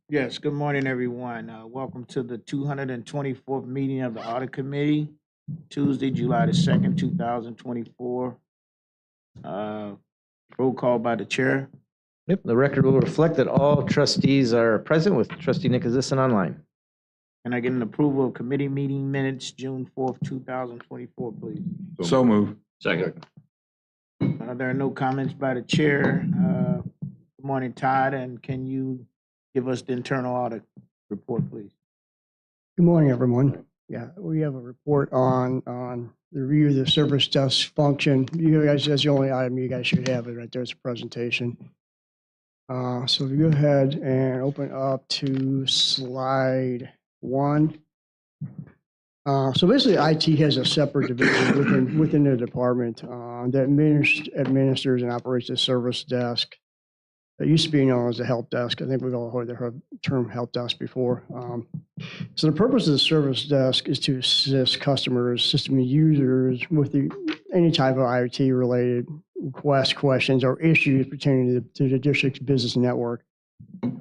Yes, good morning, everyone. Welcome to the 224th meeting of the Audit Committee, Tuesday, July the 2nd, 2024. Uh, Roll call by the chair. Yep, the record will reflect that all trustees are present with trustee Nick Azisson online. Can I get an approval of committee meeting minutes, June 4th, 2024, please? So move. Second. There are no comments by the chair. Good morning, Todd, and can you give us the internal audit report, please? Good morning, everyone. Yeah, we have a report on the review of the service desk function. You guys, that's the only item you guys should have it right there. It's a presentation. So if you go ahead and open up to slide 1. So basically, IT has a separate division within the department that administers and operates the service desk. It used to be known as the help desk. I think we've all heard the term help desk before. So the purpose of the service desk is to assist customers, system users with any type of IoT-related requests, questions, or issues pertaining to the district's business network.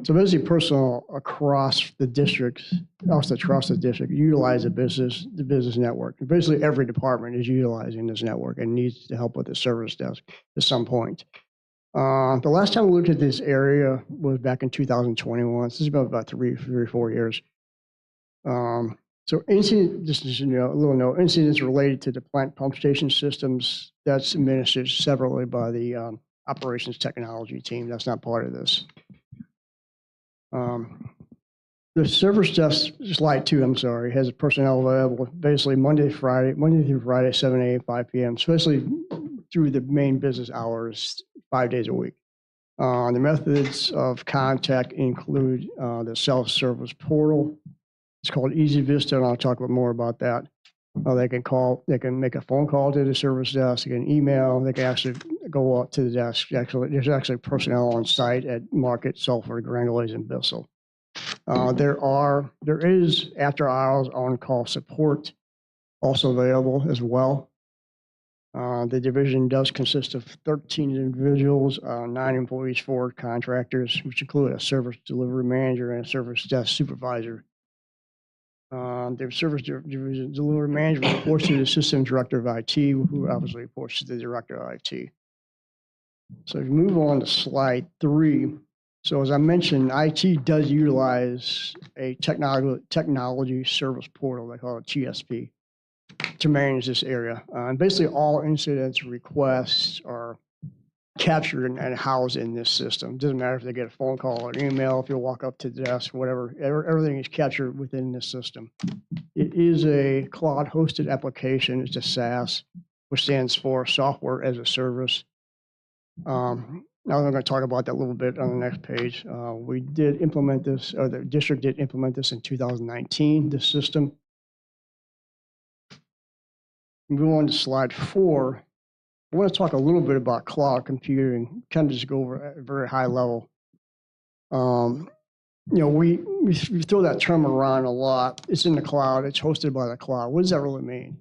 So basically, personnel across the district, also across the district, utilize the business network. Basically, every department is utilizing this network and needs to help with the service desk at some point. The last time we looked at this area was back in 2021. So this is about 4 years. So incident, just as you know, a little note, incidents related to the plant pump station systems, that's administered separately by the operations technology team. That's not part of this. The service desk, slide 2, I'm sorry, has personnel available basically Monday through Friday, 7 a.m., 5 p.m., especially through the main business hours, 5 days a week. The methods of contact include the self-service portal. It's called Easy Vista, and I'll talk more about that. They can make a phone call to the service desk, they can email, they can actually go up to the desk. There's actually personnel on site at Market, Sulphur, Granulays, and Bissell. There is after hours on-call support also available as well. The division does consist of 13 individuals, 9 employees, 4 contractors, which include a service delivery manager and a service desk supervisor. The service division delivery manager reports to the system director of IT, who obviously reports to the director of IT. So if you move on to slide 3, so as I mentioned, IT does utilize a technology service portal, they call it TSP, to manage this area. And basically all incidents, requests are captured and housed in this system. Doesn't matter if they get a phone call or an email, if you walk up to the desk, whatever, everything is captured within this system. It is a cloud hosted application. It's a SaaS, which stands for Software as a Service. Now I'm going to talk about that a little bit on the next page. We did implement this, or the district did implement this in 2019, this system. Move on to slide 4. I want to talk a little bit about cloud computing, kind of just go over at a very high level. We throw that term around a lot. It's in the cloud, it's hosted by the cloud. What does that really mean?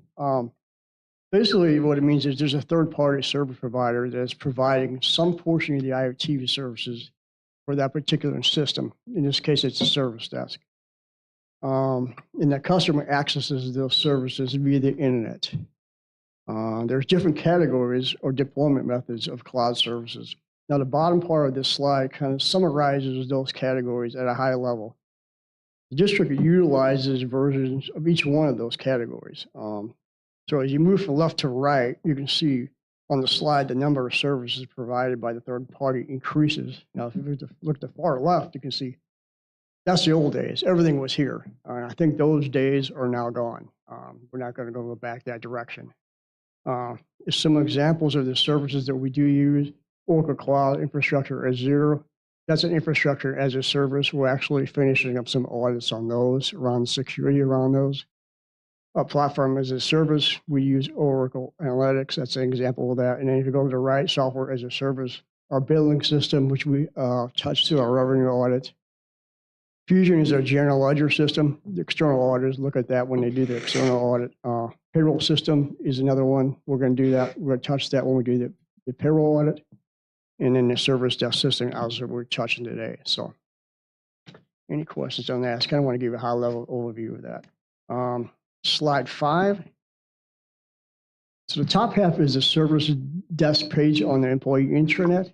Basically, what it means is there's a third-party service provider that's providing some portion of the IoT services for that particular system. In this case, it's a service desk. And the customer accesses those services via the internet. There's different categories or deployment methods of cloud services. Now, the bottom part of this slide kind of summarizes those categories at a high level. The district utilizes versions of each one of those categories. So as you move from left to right, you can see on the slide the number of services provided by the third party increases. Now, if you look to the far left, you can see that's the old days. Everything was here. And I think those days are now gone. We're not going to go back that direction. Some examples of the services that we do use: Oracle Cloud Infrastructure Azure. That's an infrastructure as a service. We're actually finishing up some audits on those, around security around those. A platform as a service, we use Oracle Analytics. That's an example of that. And then if you go to the right, software as a service, our billing system, which we touch to our revenue audit. Fusion is our general ledger system. The external auditors look at that when they do the external audit. Payroll system is another one. We're going to do that. We're going to touch that when we do the payroll audit. And then the service desk system, obviously, we're touching today. So, Any questions on that? I kind of want to give a high-level overview of that. Slide 5. So the top half is the service desk page on the employee intranet.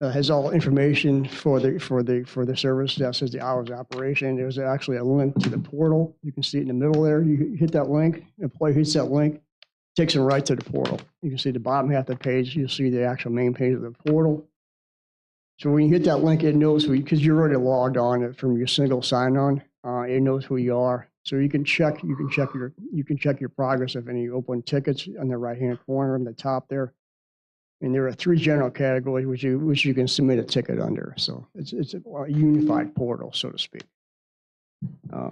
Has all information for the service desk, as the hours of operation. There's actually a link to the portal. You can see it in the middle there. You hit that link, the employee hits that link, takes them right to the portal. You can see the bottom half of the page, you'll see the actual main page of the portal. So when you hit that link, it knows who, because you're already logged on it from your single sign-on, it knows who you are. So you can check your progress of any open tickets on the right-hand corner on the top there. And there are 3 general categories which you can submit a ticket under. So it's a unified portal, so to speak.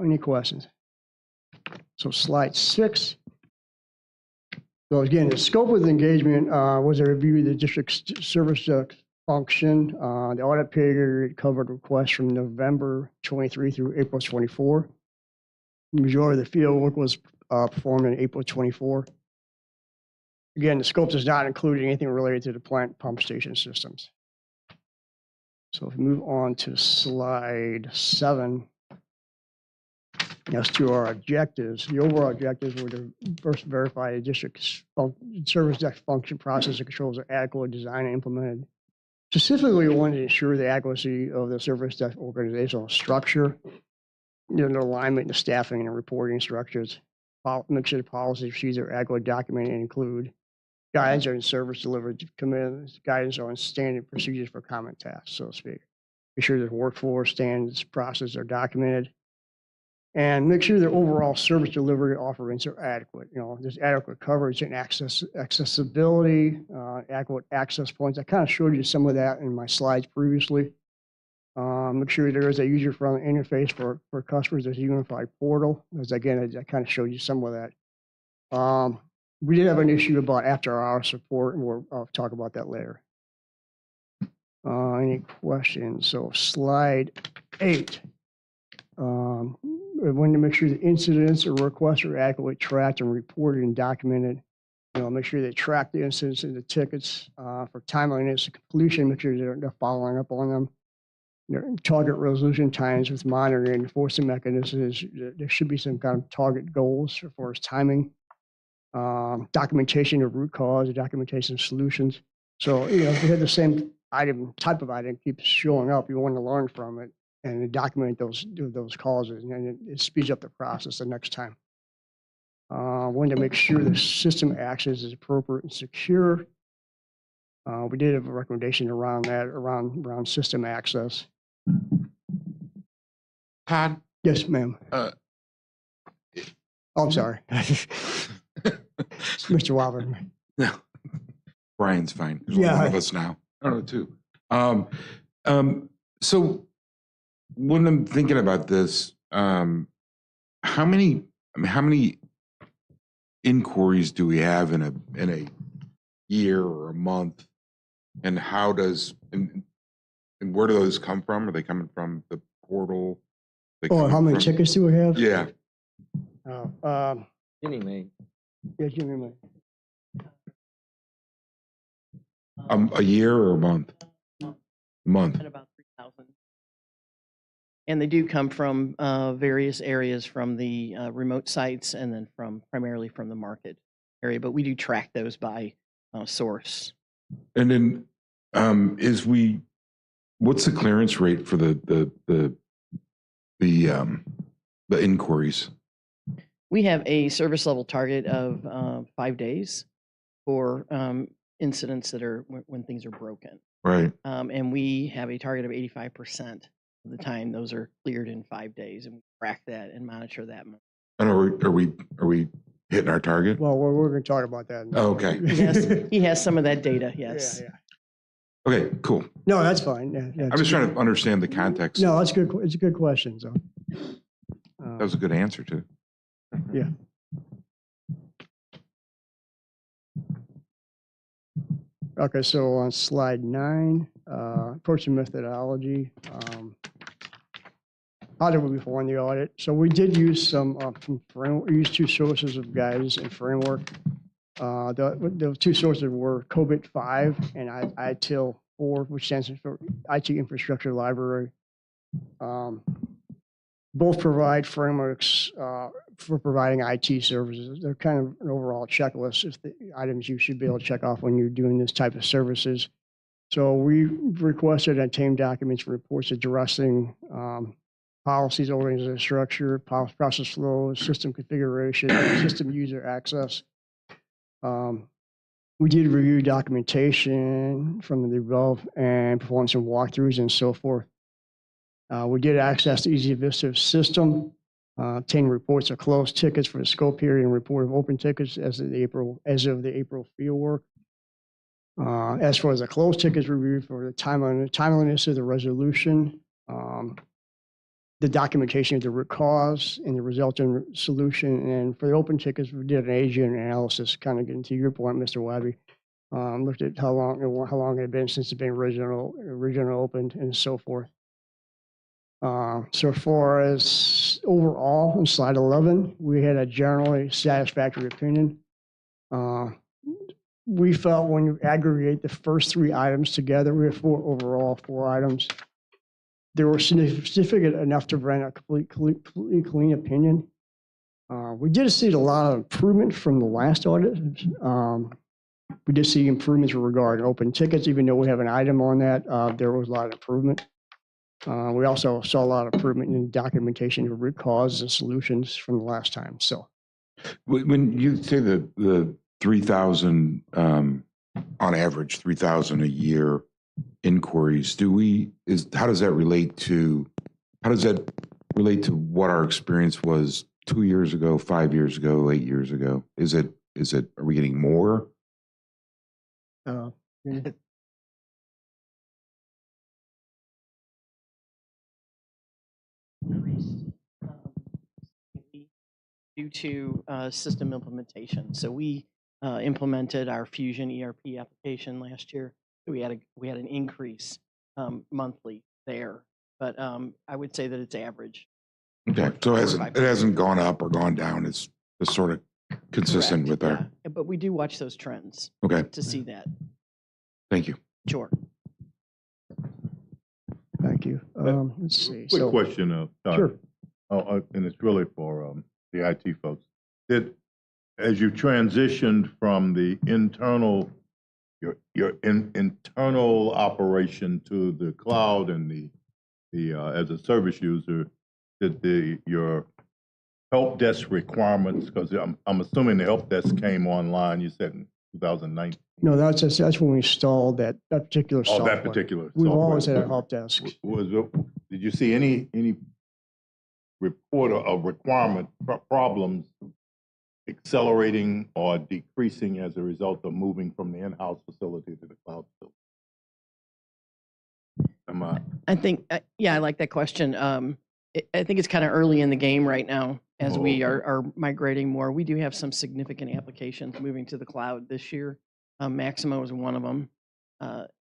Any questions? So slide 6. So again, the scope of the engagement was a review of the district service function. The audit period covered requests from November 23 through April 24. The majority of the field work was performed in April 24. Again, the scope does not include anything related to the plant pump station systems. So if we move on to slide 7, as to our objectives, the overall objectives were to first verify the district's service desk function, process, and controls are adequately designed and implemented. Specifically, we wanted to ensure the adequacy of the service desk organizational structure, the alignment, the staffing, and the reporting structures. Make sure the policy procedures are adequately documented and include guidance on service delivery commitments, guidance on standard procedures for common tasks, so to speak. Make sure the workforce standards processes are documented, and make sure their overall service delivery offerings are adequate. There's adequate coverage and accessibility, adequate access points. I kind of showed you some of that in my slides previously. Make sure there is a user-friendly interface for customers. There's a unified portal. As again, I kind of showed you some of that. We did have an issue about after-hour support, and I'll talk about that later. Any questions? So slide 8. We wanted to make sure the incidents or requests are adequately tracked and reported and documented. Make sure they track the incidents and the tickets for timeliness and completion. Make sure they're following up on them. Target resolution times with monitoring and enforcement mechanisms. There should be some kind of target goals as far as timing. Documentation of root cause, documentation of solutions. So, if you had the same type of item keeps showing up, you want to learn from it and document those causes, and it speeds up the process the next time. Wanted to make sure the system access is appropriate and secure. We did have a recommendation around that, around system access. Todd? Yes, ma'am. Oh, I'm sorry. Mr. Wilder. No. Brian's fine. There's Yeah. only one of us now. I don't know, too. So when I'm thinking about this, how many inquiries do we have in a year or a month? And how and where do those come from? Are they coming from the portal? How many tickets do we have? Yeah. Jimmy may. Yeah, Jimmy may. A year or a month? Month. At about 3,000. And they do come from various areas, from the remote sites and then primarily from the market area, but we do track those by source. And then what's the clearance rate for the inquiries? We have a service level target of 5 days for incidents that are when things are broken. Right. And we have a target of 85% of the time those are cleared in 5 days, and we track that and monitor that. And are we hitting our target? Well, we're going to talk about that. Oh, okay. He has some of that data. Yes. Yeah. Okay, cool. No, that's fine. Yeah, I'm just trying to understand the context. No, that's good. It's a good question. So That was a good answer too. yeah. Okay, so on slide 9, approach and methodology. How did we perform the audit? So we did use some we used 2 sources of guidance and framework. The 2 sources were COBIT 5 and ITIL 4, which stands for IT Infrastructure Library. both provide frameworks for providing IT services. They're kind of an overall checklist of the items you should be able to check off when you're doing this type of services. So we requested and obtained documents and reports addressing policies, organizational structure, process flows, system configuration, system user access. We did review documentation from the above and perform some walkthroughs and so forth. We did access the Easy Vista system, obtain reports of closed tickets for the scope period and report of open tickets as of the April field work. As far as the closed tickets review for the timeliness of the resolution, the documentation of the root cause and the resulting solution. And for the open tickets, we did an agent analysis, kind of getting to your point, Mr. Wadby. Looked at how long it had been since it's been original opened and so forth. So far as overall on slide 11, we had a generally satisfactory opinion. We felt when you aggregate the first 3 items together, we have 4 items. They were significant enough to render a completely clean opinion. We did see a lot of improvement from the last audit. We did see improvements regarding open tickets, even though we have an item on that, there was a lot of improvement. We also saw a lot of improvement in documentation of root causes and solutions from the last time. So When you say the 3,000, on average, 3,000 a year inquiries, how does that relate to what our experience was 2 years ago, 5 years ago, 8 years ago? Are we getting more? Due to system implementation. So we implemented our Fusion ERP application last year. We had an increase monthly there, but I would say that it's average. Okay, so it hasn't gone up or gone down. It's sort of consistent Correct, with our. yeah. But we do watch those trends Okay, to see that. thank you. Sure. thank you. Let's see. Quick question, Todd. Sure. And it's really for the IT folks. As you transitioned from the your internal operation to the cloud and the as a service user, did your help desk requirements, because I'm assuming the help desk came online, you said in 2019. No, that's when we installed that particular software. Oh, that particular We've software. always had a help desk. Did you see any report of requirement problems accelerating or decreasing as a result of moving from the in-house facility to the cloud facility? I think, I like that question. I think it's kind of early in the game right now as we are migrating more. We do have some significant applications moving to the cloud this year. Maximo is one of them.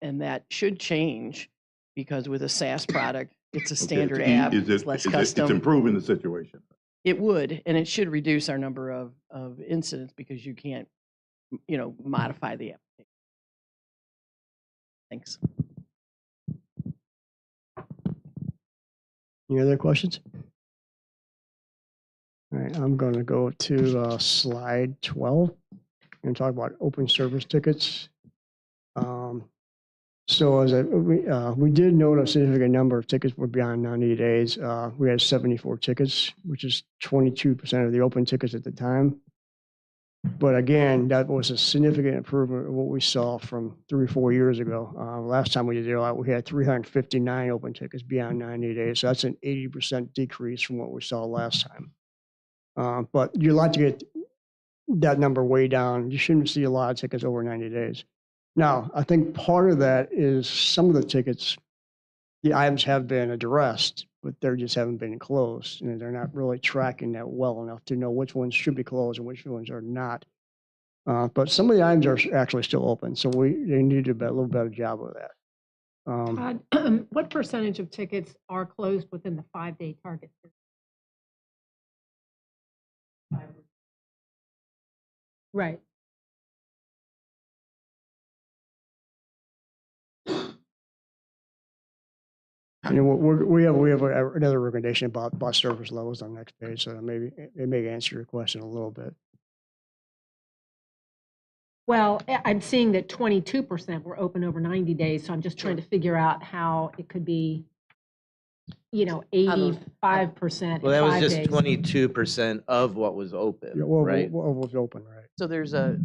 And that should change because with a SaaS product, it's a standard app. It's less custom. It's improving the situation. It would, and it should reduce our number of incidents because you can't, modify the application. Thanks. Any other questions? All right, I'm going to go to slide 12 and talk about open service tickets. So as we did note a significant number of tickets were beyond 90 days. We had 74 tickets, which is 22% of the open tickets at the time. But again, that was a significant improvement of what we saw from 3 or 4 years ago. Last time we did it, we had 359 open tickets beyond 90 days. So that's an 80% decrease from what we saw last time. But you'd like to get that number way down. You shouldn't see a lot of tickets over 90 days. Now, I think part of that is some of the tickets, the items have been addressed, but they just haven't been closed. And they're not really tracking that well enough to know which ones should be closed and which ones are not. But some of the items are actually still open. So they need to do a little better job of that. Todd, what percentage of tickets are closed within the 5-day target period? Right. You know, we have another recommendation about service levels on the next page, so maybe it may answer your question a little bit. Well, I'm seeing that 22% were open over 90 days, so I'm just trying to figure out how it could be, 85% Well, in that was 5 just days. 22% of what was open, Yeah, well, right? what was open, right? So there's a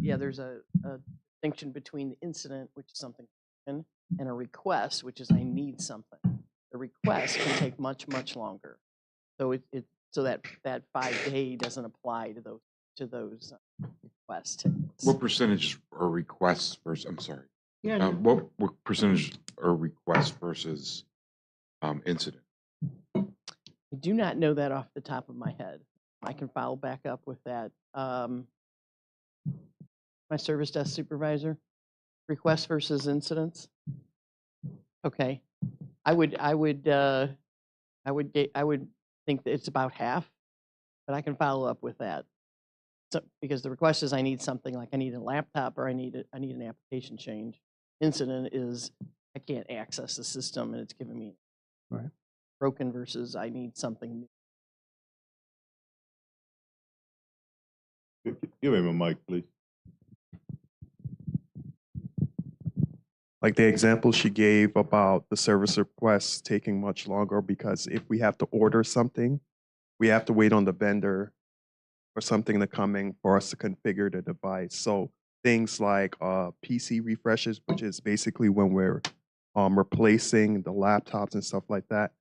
distinction between the incident, which is something, and a request, which is I need something. The request can take much, much longer. So so that 5-day doesn't apply to those requests. What percentage are requests versus, I'm sorry, Yeah, no. what percentage are requests versus incident? I do not know that off the top of my head. I can follow back up with that. My service desk supervisor, requests versus incidents. Okay, I would think that it's about half, but I can follow up with that. So, because the request is I need something, like I need a laptop or I need an application change. Incident is I can't access the system and it's giving me Right. broken versus I need something new. Give him a mic, please. Like the example she gave about the service requests taking much longer, because if we have to order something, we have to wait on the vendor for something to come in for us to configure the device. So things like PC refreshes, which is basically when we're replacing the laptops and stuff like that,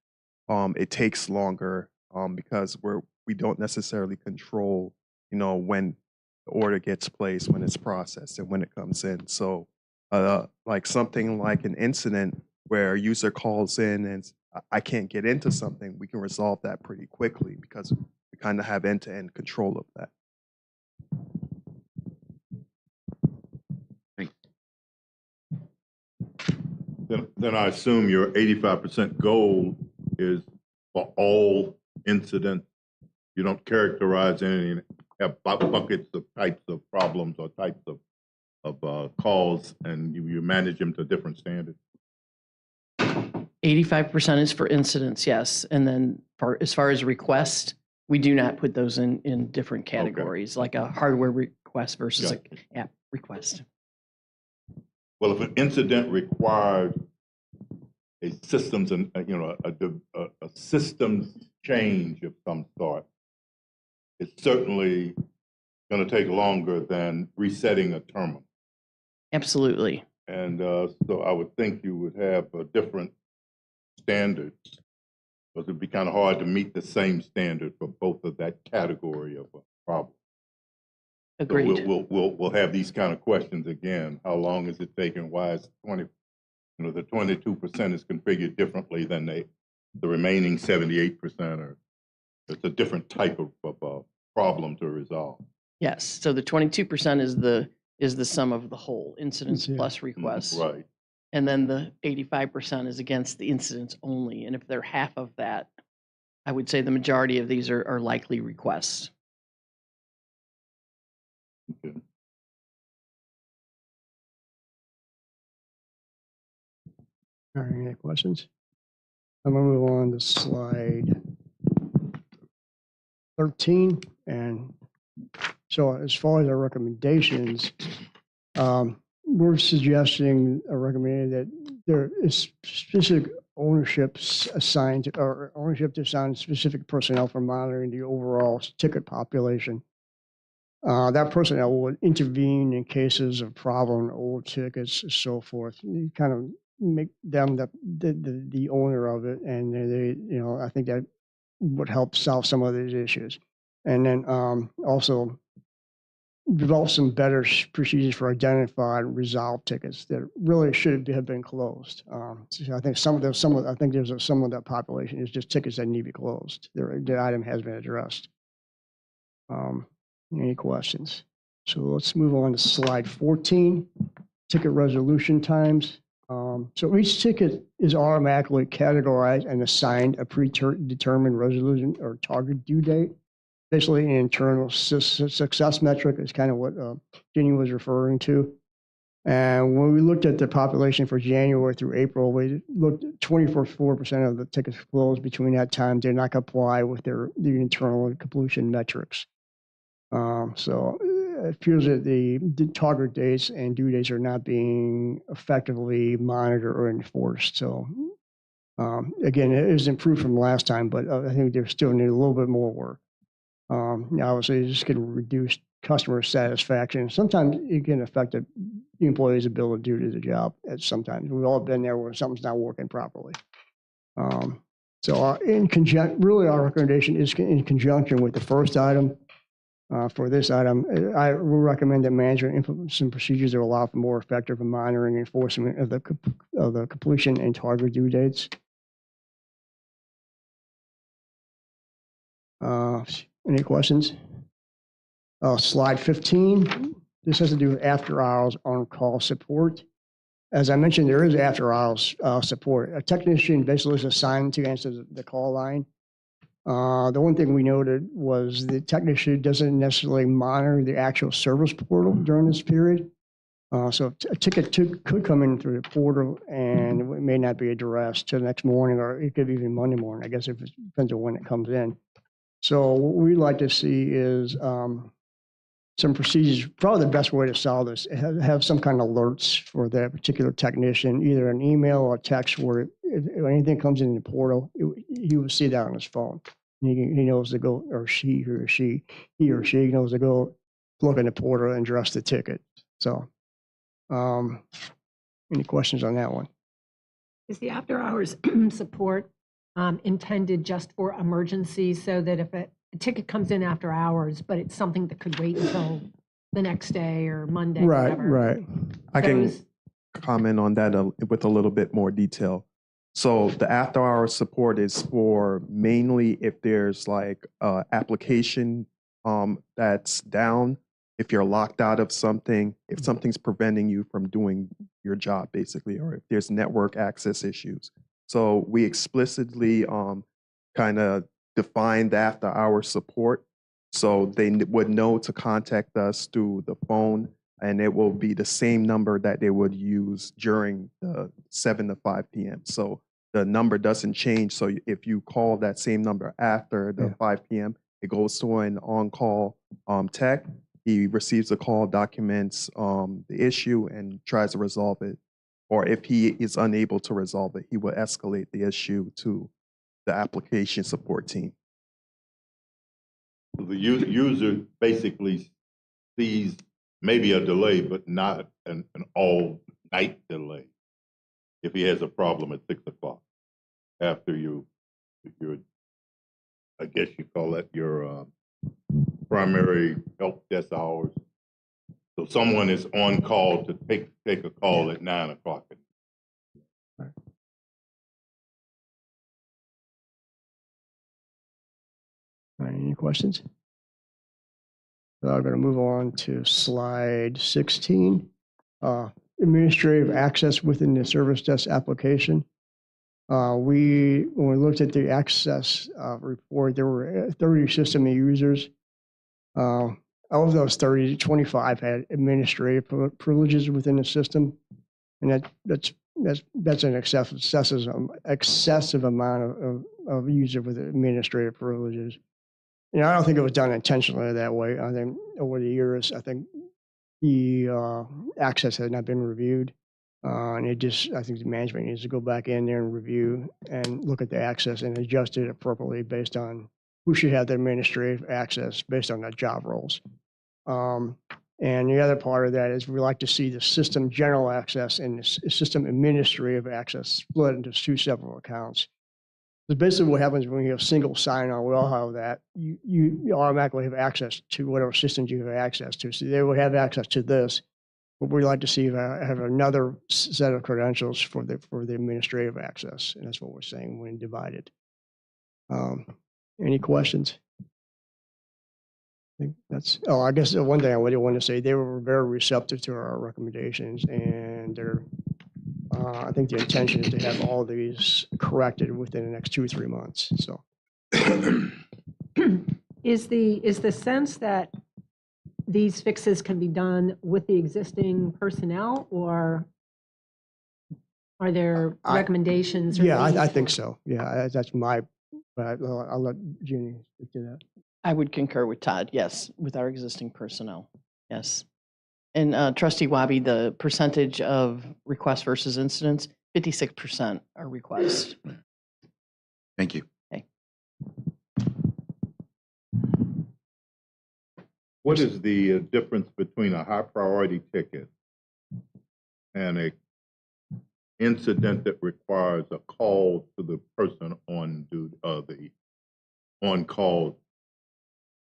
it takes longer because we don't necessarily control, when the order gets placed, when it's processed, and when it comes in. So like something like an incident where a user calls in and I can't get into something, we can resolve that pretty quickly because we kind of have end-to-end control of that. Then I assume your 85% goal is for all incidents. You don't characterize any, have buckets of types of problems or types of calls, and you manage them to different standards. 85% is for incidents, yes. And then as far as requests, we do not put those in different categories, like a hardware request versus an app request. Well, if an incident required a systems and a systems change of some sort, it's certainly going to take longer than resetting a terminal. Absolutely. And so I would think you would have different standards, because it'd be kind of hard to meet the same standard for both of that category of a problem. Agreed. So we'll have these kind of questions again. How long is it taking? Why is the 22% is configured differently than the remaining 78%, or it's a different type of problem to resolve. Yes. So the 22% is the sum of the whole, incidents plus requests. Right. And then the 85% is against the incidents only. And if they're half of that, I would say the majority of these are likely requests. Okay. All right, any questions? I'm gonna move on to slide 13. And so as far as our recommendations, we're suggesting or recommending that there is specific ownership assigned or ownership to assign specific personnel for monitoring the overall ticket population. That personnel would intervene in cases of problem, old tickets, and so forth. You kind of make them the owner of it, and they, I think that would help solve some of these issues. And then also develop some better procedures for identifying and resolve tickets that really should have been closed. So I think some of that population is just tickets that need to be closed. The item has been addressed. Any questions? So let's move on to slide 14, ticket resolution times. So each ticket is automatically categorized and assigned a predetermined resolution or target due date. Basically, an internal success metric is kind of what Ginny was referring to. And when we looked at the population for January through April, we looked at 24% of the tickets closed between that time did not comply with their internal completion metrics. So it appears that the target dates and due dates are not being effectively monitored or enforced. So again, it is improved from last time, but I think they still need a little bit more work. Obviously, it's just going to reduce customer satisfaction. Sometimes it can affect the employee's ability to do the job. Sometimes we've all been there where something's not working properly. So really our recommendation is in conjunction with the first item. For this item, I will recommend that management implement some procedures that allow for more effective monitoring and enforcement of the completion and target due dates. Any questions? Slide 15. This has to do with after-hours on-call support. As I mentioned, there is after-hours support. A technician basically is assigned to answer the call line. The one thing we noted was the technician doesn't necessarily monitor the actual service portal during this period. So a ticket could come in through the portal and it may not be addressed till the next morning, or it could be even Monday morning, I guess, if it depends on when it comes in. So what we'd like to see is some procedures. Probably the best way to solve this, have some kind of alerts for that particular technician, either an email or text, where if anything comes in the portal, he will see that on his phone. He knows to go, or he or she knows to go look in the portal and address the ticket. So any questions on that one? Is the after-hours support intended just for emergencies, so that if a ticket comes in after hours, but it's something that could wait until the next day or Monday? Right, whatever, right. I can comment on that with a little bit more detail. So the after-hours support is for mainly if there's like application that's down, if you're locked out of something, if something's preventing you from doing your job, basically, or if there's network access issues. So we explicitly kind of define the after-hours support, so they would know to contact us through the phone, and it will be the same number that they would use during the 7 to 5 p.m. So the number doesn't change. So if you call that same number after the 5 p.m., it goes to an on-call tech. He receives a call, documents the issue, and tries to resolve it. Or if he is unable to resolve it, he will escalate the issue to the application support team. The user basically sees maybe a delay, but not an all-night delay. If he has a problem at 6 o'clock, after your, I guess you call that your primary help desk hours. So someone is on call to take a call at 9 o'clock. All right, any questions? So I'm going to move on to slide 16. Administrative access within the service desk application. When we looked at the access report, there were 30 system users. Of those 30, 25 had administrative privileges within the system, and that's an excessive amount of user with administrative privileges. You know, I don't think it was done intentionally that way. I think over the years, I think the access had not been reviewed, and I think the management needs to go back in there and review and look at the access and adjust it appropriately based on who should have the administrative access based on their job roles. And the other part of that is we like to see the system general access and the system administrative access split into two separate accounts. Because basically what happens when you have single sign-on, we all have that, you automatically have access to whatever systems you have access to. So they will have access to this, but we'd like to see have another set of credentials for the administrative access. And that's what we're saying when divided. Any questions? I think I guess the one thing I really want to say, they were very receptive to our recommendations, and I think the intention is to have all these corrected within the next 2 or 3 months. So, is the sense that these fixes can be done with the existing personnel, or are there recommendations? Yeah, I think so. Yeah, that's my, but I'll let Jeannie speak to that. I would concur with Todd, yes, with our existing personnel, yes. And Trustee Wabi, the percentage of requests versus incidents, 56% are requests. Thank you. Okay. What is the difference between a high priority ticket and a incident that requires a call to the person on duty, the on-call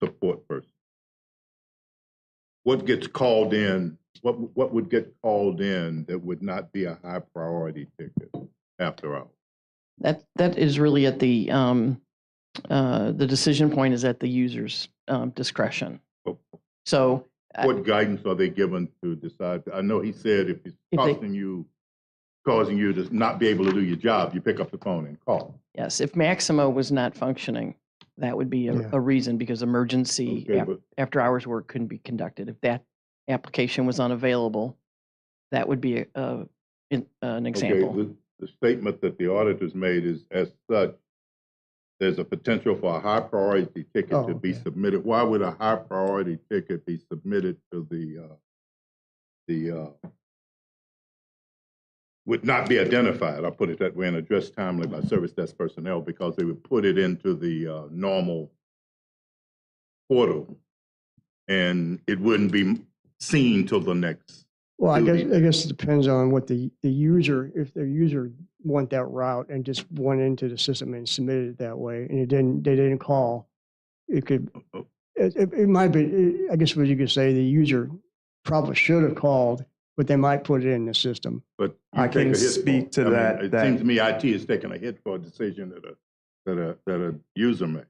support person? What gets called in? What would get called in that would not be a high priority ticket after hours? That is really at the decision point is at the user's discretion. Oh. So What guidance are they given to decide? I know he said if it's causing you to not be able to do your job, you pick up the phone and call. yes, if Maximo was not functioning, that would be a reason, because emergency Okay, after hours work couldn't be conducted. If that application was unavailable, that would be an example. Okay, the statement that the auditors made is, as such, there's a potential for a high priority ticket to be submitted. Why would a high priority ticket be submitted to would not be identified, I'll put it that way, and addressed timely by service desk personnel, because they would put it into the normal portal and it wouldn't be seen till the next. Well, I guess it depends on what the user, if the user went that route and just went into the system and submitted it that way, and they didn't call, it could, it might be, I guess what you could say, the user probably should have called, but they might put it in the system. But I can speak to that. It seems to me IT is taking a hit for a decision that a user made.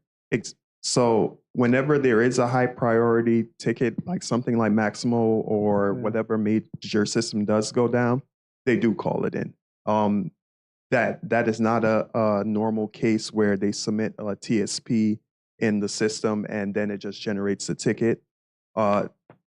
So whenever there is a high priority ticket, like something like Maximo or whatever major system does go down, they do call it in. That is not a normal case where they submit a TSP in the system and then it just generates a ticket. The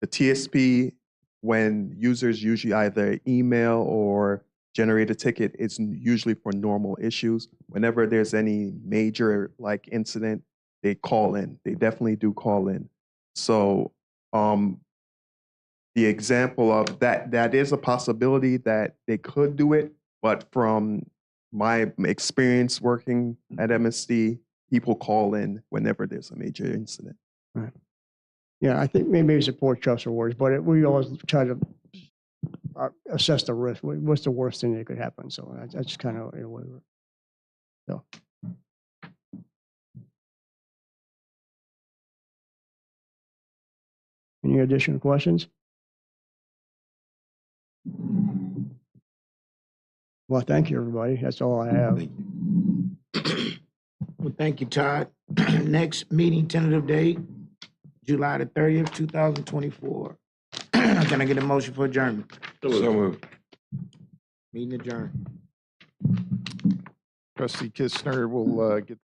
TSP, when users usually either email or generate a ticket, it's usually for normal issues. Whenever there's any major like incident, they call in. They definitely do call in. So the example of that is a possibility that they could do it, but from my experience working at MSD, people call in whenever there's a major incident. Right. Yeah, I think maybe it's a poor choice of words, but we always try to assess the risk. What's the worst thing that could happen? So that's kind of what we're. So. Any additional questions? Well, thank you, everybody. That's all I have. Well, thank you, Todd. Next meeting tentative date, July the 30th, 2024. Can I get a motion for adjournment? So moved. Meeting adjourned. Trustee Kistner will get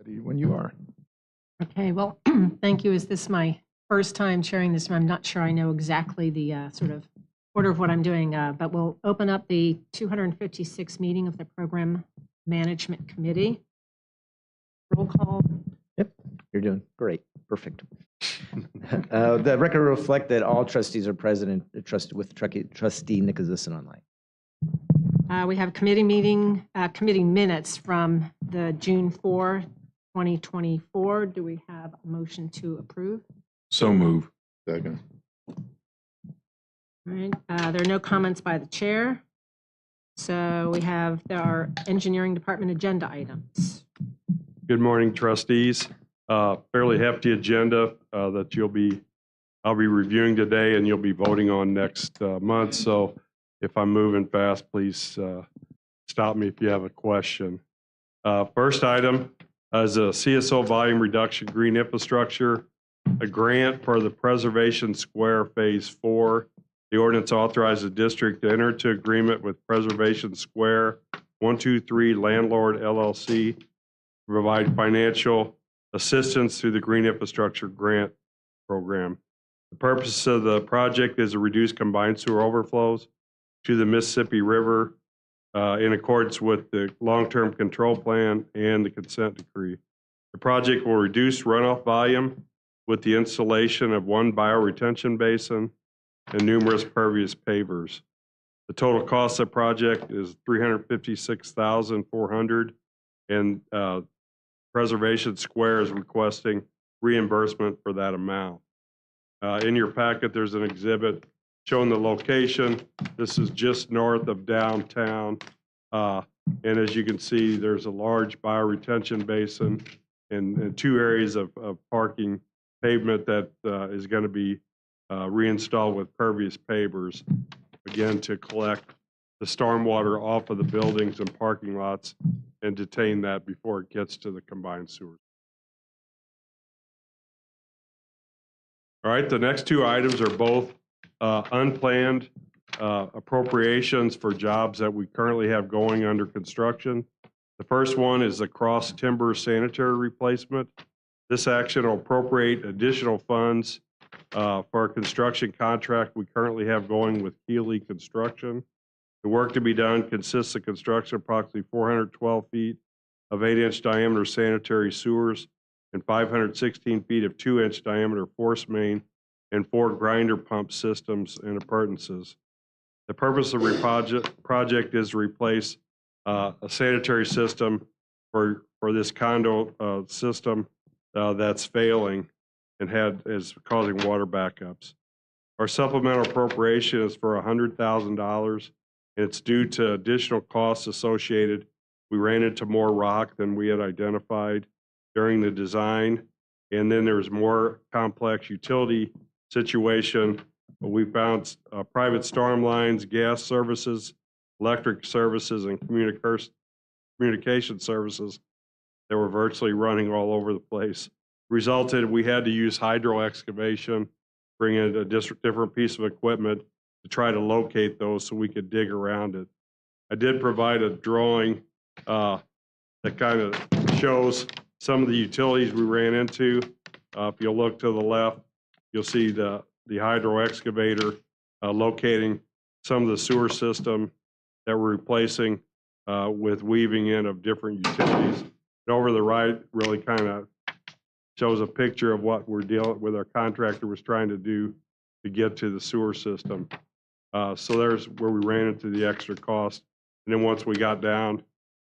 ready when you are. Okay, well, thank you. Is this my first time sharing this? I'm not sure I know exactly the sort of order of what I'm doing, but we'll open up the 256th meeting of the Program Management Committee. Roll call. Yep, you're doing great. Perfect. The record will reflect that all trustees are present and trustee Nick is listening online. We have committee minutes from the June 4, 2024. Do we have a motion to approve? So move. Second. All right, there are no comments by the chair. So we have our engineering department agenda items. Good morning, trustees. Fairly hefty agenda that I'll be reviewing today and you'll be voting on next month. So if I'm moving fast, please stop me if you have a question. First item is a CSO volume reduction green infrastructure, a grant for the Preservation Square Phase 4. The ordinance authorizes the district to enter into agreement with Preservation Square 123 Landlord LLC to provide financial assistance through the Green Infrastructure Grant Program. The purpose of the project is to reduce combined sewer overflows to the Mississippi River in accordance with the long-term control plan and the consent decree. The project will reduce runoff volume with the installation of one bioretention basin and numerous pervious pavers. The total cost of the project is $356,400, and Preservation Square is requesting reimbursement for that amount. In your packet, there's an exhibit showing the location. This is just north of downtown. And as you can see, there's a large bioretention basin and two areas of parking pavement that is going to be reinstalled with pervious pavers, again, to collect the stormwater off of the buildings and parking lots and detain that before it gets to the combined sewers. All right, the next two items are both unplanned appropriations for jobs that we currently have going under construction. The first one is the cross timber sanitary replacement. This action will appropriate additional funds for a construction contract we currently have going with Keeley Construction. The work to be done consists of construction of approximately 412 feet of 8-inch diameter sanitary sewers and 516 feet of 2-inch diameter force main and 4 grinder pump systems and appurtenances. The purpose of the project is to replace a sanitary system for this condo system that's failing and is causing water backups. Our supplemental appropriation is for $100,000. It's due to additional costs associated. We ran into more rock than we had identified during the design, and then there was more complex utility situation. We found private storm lines, gas services, electric services, and communication services that were virtually running all over the place. Resulted, we had to use hydro excavation, bring in a different piece of equipment to try to locate those so we could dig around it. I did provide a drawing that kind of shows some of the utilities we ran into. If you look to the left, you'll see the hydro excavator locating some of the sewer system that we're replacing with weaving in of different utilities. And over the right really kind of shows a picture of what we're dealing with, our contractor was trying to do to get to the sewer system. So there's where we ran into the extra cost. And then once we got down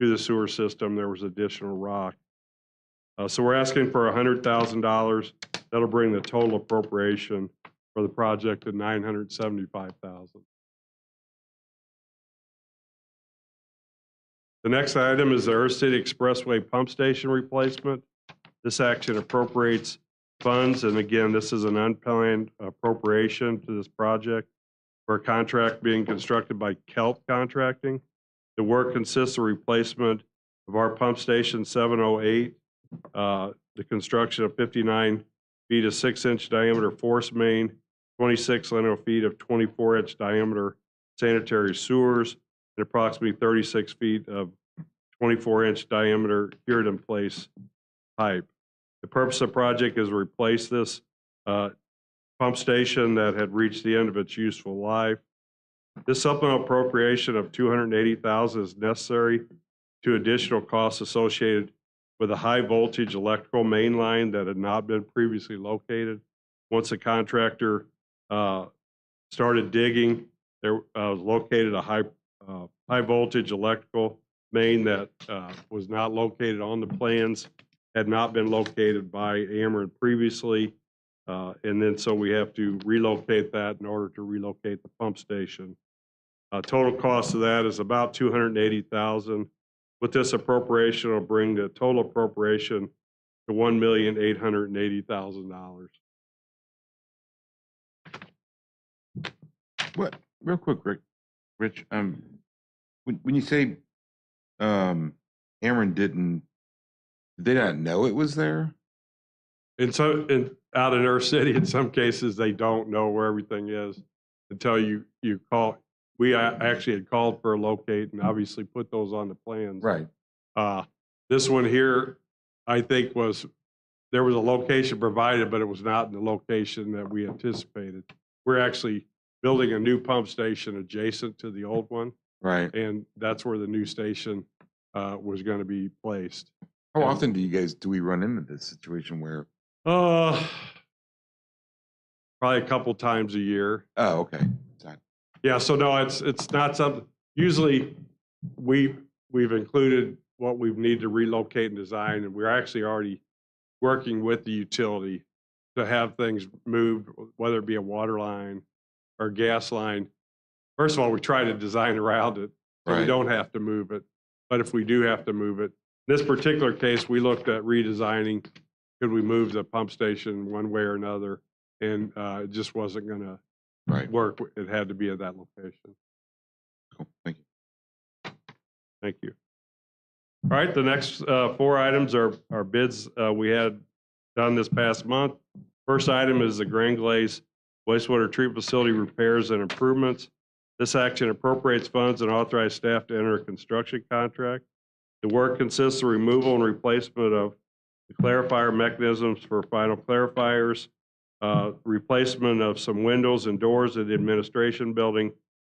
to the sewer system, there was additional rock. So we're asking for $100,000. That'll bring the total appropriation for the project to $975,000. The next item is the Earth City Expressway pump station replacement. This action appropriates funds, and again, this is an unplanned appropriation to this project for a contract being constructed by Kelp Contracting. The work consists of replacement of our pump station 708, the construction of 59 feet of 6-inch diameter force main, 26 linear feet of 24-inch diameter sanitary sewers, and approximately 36 feet of 24-inch diameter cured in place pipe. The purpose of the project is to replace this pump station that had reached the end of its useful life. This supplemental appropriation of $280,000 is necessary to additional costs associated with a high voltage electrical main line that had not been previously located. Once the contractor started digging, there was located a high voltage electrical main that was not located on the plans, had not been located by Ameren previously. And then so we have to relocate that in order to relocate the pump station. Total cost of that is about $280,000. With this appropriation, will bring the total appropriation to $1,880,000. What, real quick, Rich, when you say, Ameren did they not know it was there? Out in our city, in some cases, they don't know where everything is until you call. We actually had called for a locate and obviously put those on the plans. Right. This one here, I think there was a location provided, but it was not in the location that we anticipated. We're actually building a new pump station adjacent to the old one. Right. And that's where the new station was going to be placed. How often do we run into this situation where? Probably a couple times a year. Oh, okay. Yeah, so no, it's not something. Usually, we've included what we need to relocate and design, and we're actually already working with the utility to have things moved, whether it be a water line or gas line. First of all, we try to design around it so we don't have to move it. But if we do have to move it, in this particular case, we looked at redesigning. Could we move the pump station one way or another? And it just wasn't going to work. It had to be at that location. Cool. Thank you. Thank you. All right, the next 4 items are bids we had done this past month. First item is the Grand Glaze wastewater treatment facility repairs and improvements. This action appropriates funds and authorizes staff to enter a construction contract. The work consists of removal and replacement of the clarifier mechanisms for final clarifiers, replacement of some windows and doors at the administration building,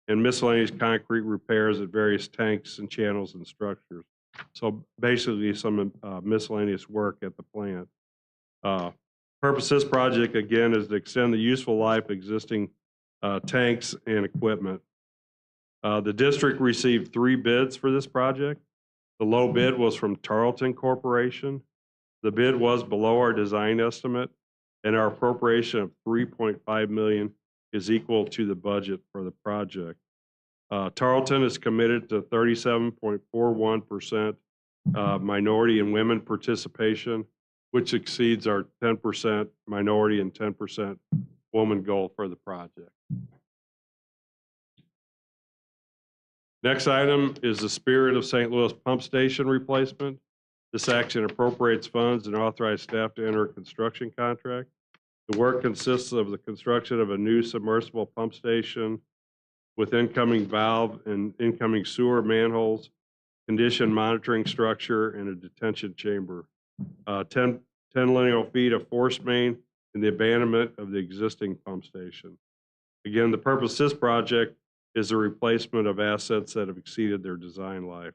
and miscellaneous concrete repairs at various tanks and channels and structures. So basically some miscellaneous work at the plant. Purpose of this project, again, is to extend the useful life of existing tanks and equipment. The district received 3 bids for this project. The low bid was from Tarleton Corporation. The bid was below our design estimate, and our appropriation of $3.5 million is equal to the budget for the project. Tarleton is committed to 37.41% minority and women participation, which exceeds our 10% minority and 10% woman goal for the project. Next item is the Spirit of St. Louis pump station replacement. This action appropriates funds and authorizes staff to enter a construction contract. The work consists of the construction of a new submersible pump station with incoming valve and incoming sewer manholes, condition monitoring structure, and a detention chamber. 10 lineal feet of force main and the abandonment of the existing pump station. Again, the purpose of this project is the replacement of assets that have exceeded their design life.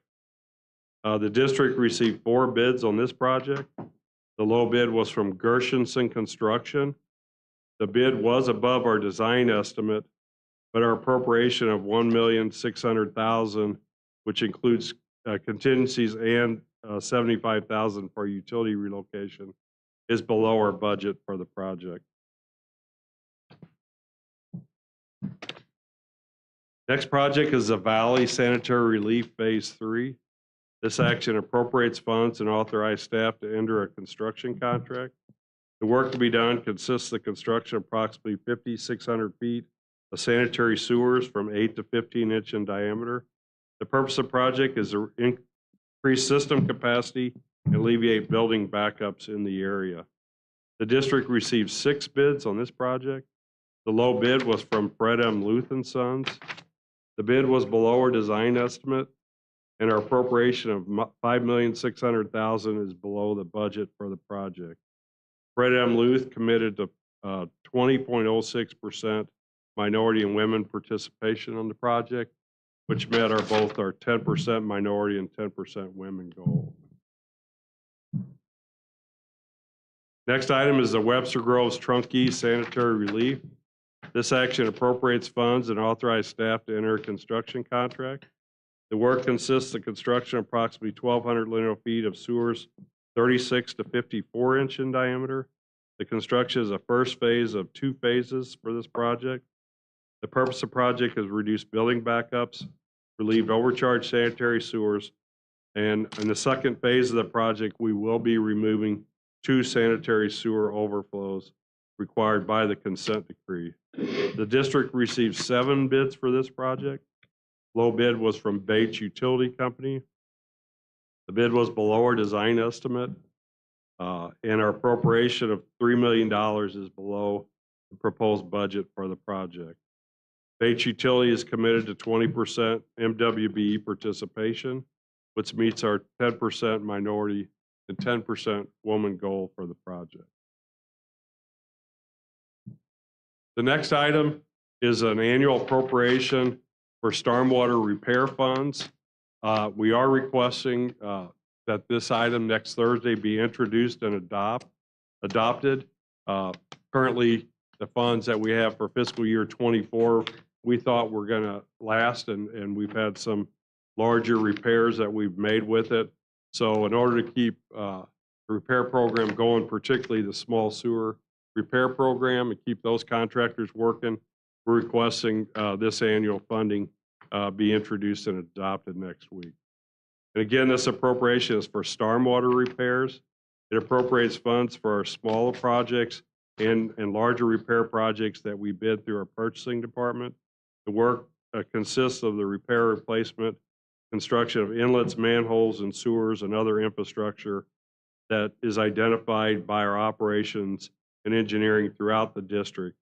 The district received 4 bids on this project. The low bid was from Gershenson Construction. The bid was above our design estimate, but our appropriation of $1,600,000, which includes contingencies and $75,000 for utility relocation, is below our budget for the project. Next project is the Valley Sanitary Relief Phase 3. This action appropriates funds and authorizes staff to enter a construction contract. The work to be done consists of the construction of approximately 5,600 feet of sanitary sewers from 8 to 15 inch in diameter. The purpose of the project is to increase system capacity and alleviate building backups in the area. The district received 6 bids on this project. The low bid was from Fred M. Luth and Sons. The bid was below our design estimate, and our appropriation of $5,600,000 is below the budget for the project. Fred M. Luth committed to 20.06% minority and women participation on the project, which met both our 10% minority and 10% women goal. Next item is the Webster Groves Trunkie sanitary relief. This action appropriates funds and authorizes staff to enter a construction contract. The work consists of construction of approximately 1,200 linear feet of sewers 36 to 54 inch in diameter. The construction is a first phase of 2 phases for this project. The purpose of the project is reduce building backups, relieve overcharged sanitary sewers, and in the second phase of the project, we will be removing 2 sanitary sewer overflows required by the consent decree. The district received 7 bids for this project. Low bid was from Bates Utility Company. The bid was below our design estimate, and our appropriation of $3 million is below the proposed budget for the project. Bates Utility is committed to 20% MWBE participation, which meets our 10% minority and 10% woman goal for the project. The next item is an annual appropriation for stormwater repair funds. We are requesting that this item next Thursday be introduced and adopted. Currently, the funds that we have for fiscal year 24, we thought were going to last, and we've had some larger repairs that we've made with it. So in order to keep the repair program going, particularly the small sewer repair program, and keep those contractors working, we're requesting this annual funding be introduced and adopted next week. And again, this appropriation is for stormwater repairs. It appropriates funds for our smaller projects and larger repair projects that we bid through our purchasing department. The work consists of the repair, replacement, construction of inlets, manholes, and sewers and other infrastructure that is identified by our operations and engineering throughout the district.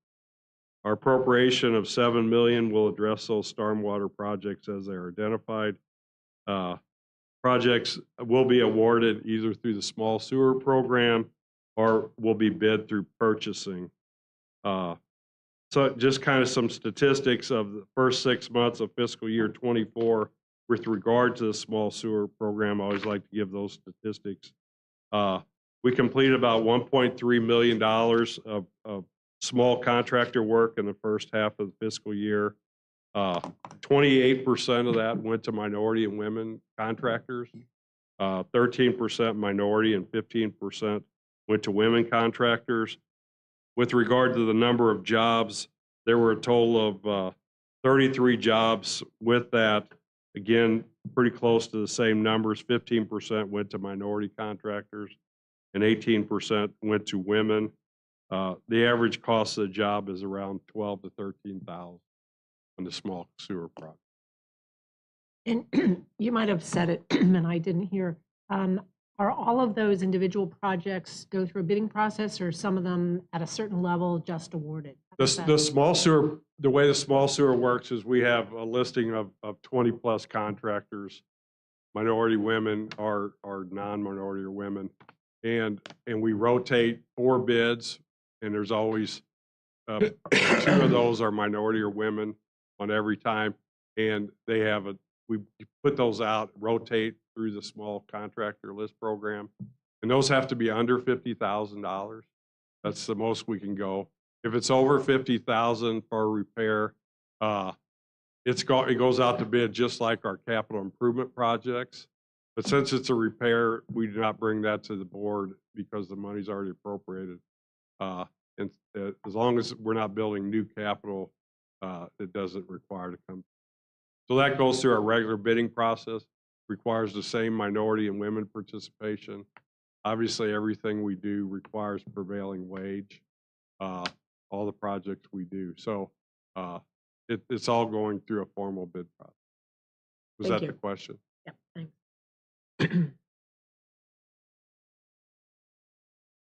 Our appropriation of $7 million will address those stormwater projects as they are identified. Projects will be awarded either through the small sewer program or will be bid through purchasing. So just kind of some statistics of the first 6 months of fiscal year 24 with regard to the small sewer program. I always like to give those statistics. We completed about $1.3 million of small contractor work in the first half of the fiscal year. 28% of that went to minority and women contractors. 13% minority and 15% went to women contractors. With regard to the number of jobs, there were a total of 33 jobs with that. Again, pretty close to the same numbers. 15% went to minority contractors and 18% went to women. The average cost of the job is around $12,000 to $13,000 on the small sewer project. And you might have said it, and I didn't hear. Are all of those individual projects go through a bidding process, or some of them at a certain level just awarded? The small sewer, the way the small sewer works is we have a listing of 20 plus contractors, minority women or non-minority or women, and we rotate 4 bids, and there's always 2 of those are minority or women on every time, and they have we put those out, rotate through the small contractor list program, and those have to be under $50,000. That's the most we can go. If it's over $50,000 for a repair, it goes out to bid just like our capital improvement projects. But since it's a repair, we do not bring that to the board because the money's already appropriated. And as long as we're not building new capital, it doesn't require to come. So that goes through our regular bidding process, requires the same minority and women participation. Obviously, everything we do requires prevailing wage, all the projects we do. So it's all going through a formal bid process. Was Thank that you. the question? Yeah, thanks.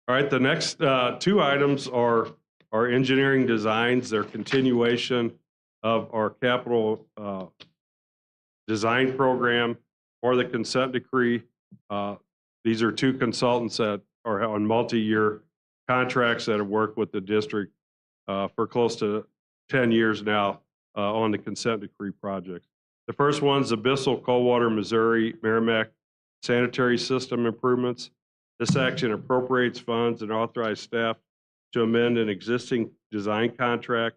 All right, the next 2 items are our engineering designs. They're continuation of our capital design program or the consent decree. These are 2 consultants that are on multi-year contracts that have worked with the district for close to 10 years now on the consent decree projects. The first one's the Bissell, Coldwater, Missouri, Merrimack sanitary system improvements. This action appropriates funds and authorizes staff to amend an existing design contract.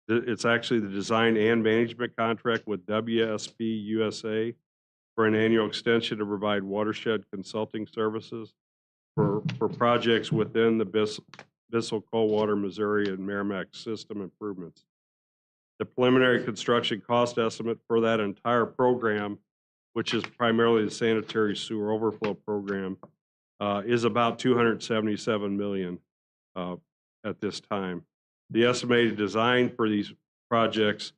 It's actually the design and management contract with WSP USA for an annual extension to provide watershed consulting services for projects within the Bissell, Coldwater, Missouri, and Merrimack system improvements. The preliminary construction cost estimate for that entire program, which is primarily the sanitary sewer overflow program, is about $277 million at this time. The estimated design for these projects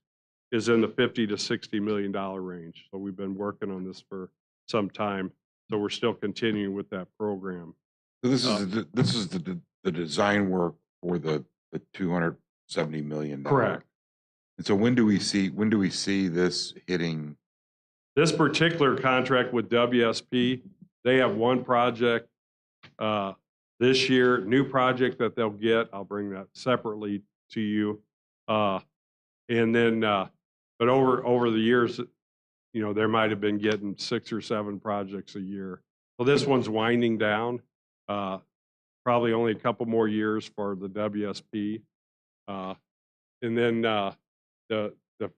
is in the $50 to $60 million range. So we've been working on this for some time. So we're still continuing with that program. So this is the design work for the $270 million. Correct. And so when do we see this hitting? This particular contract with WSP, they have one project this year, new project that they'll get. I'll bring that separately to you. And then, but over the years, you know, there might have been getting 6 or 7 projects a year. Well, this one's winding down. Probably only a couple more years for the WSP. And then the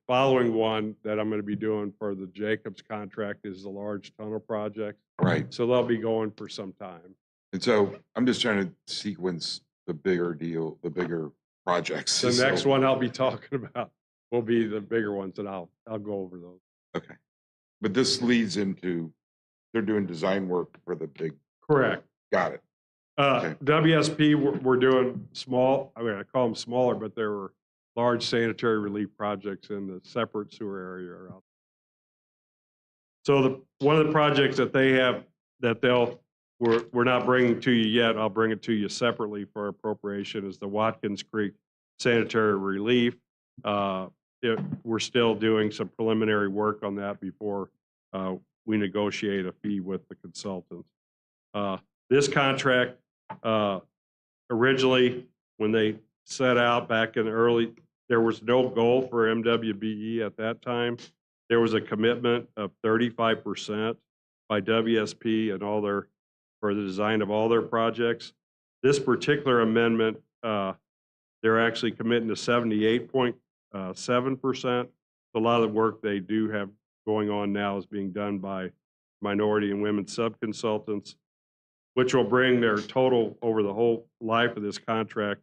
following one that I'm going to be doing for the Jacobs contract is the large tunnel project. Right. So they'll be going for some time. And so I'm just trying to sequence the bigger deal, the bigger projects. The next one I'll be talking about will be the bigger ones, and I'll go over those. Okay. But this leads into, they're doing design work for the big. Correct. Got it. Okay. WSP, we're doing small, I mean, I call them smaller, but there were large sanitary relief projects in the separate sewer area around. So one of the projects that they have that we're not bringing to you yet, I'll bring it to you separately for appropriation, is the Watkins Creek sanitary relief. We're still doing some preliminary work on that before we negotiate a fee with the consultants. This contract, originally, when they set out back in the early, there was no goal for MWBE at that time. There was a commitment of 35% by WSP and for the design of all their projects. This particular amendment, they're actually committing to 78.7%. A lot of the work they do have going on now is being done by minority and women sub-consultants, which will bring their total over the whole life of this contract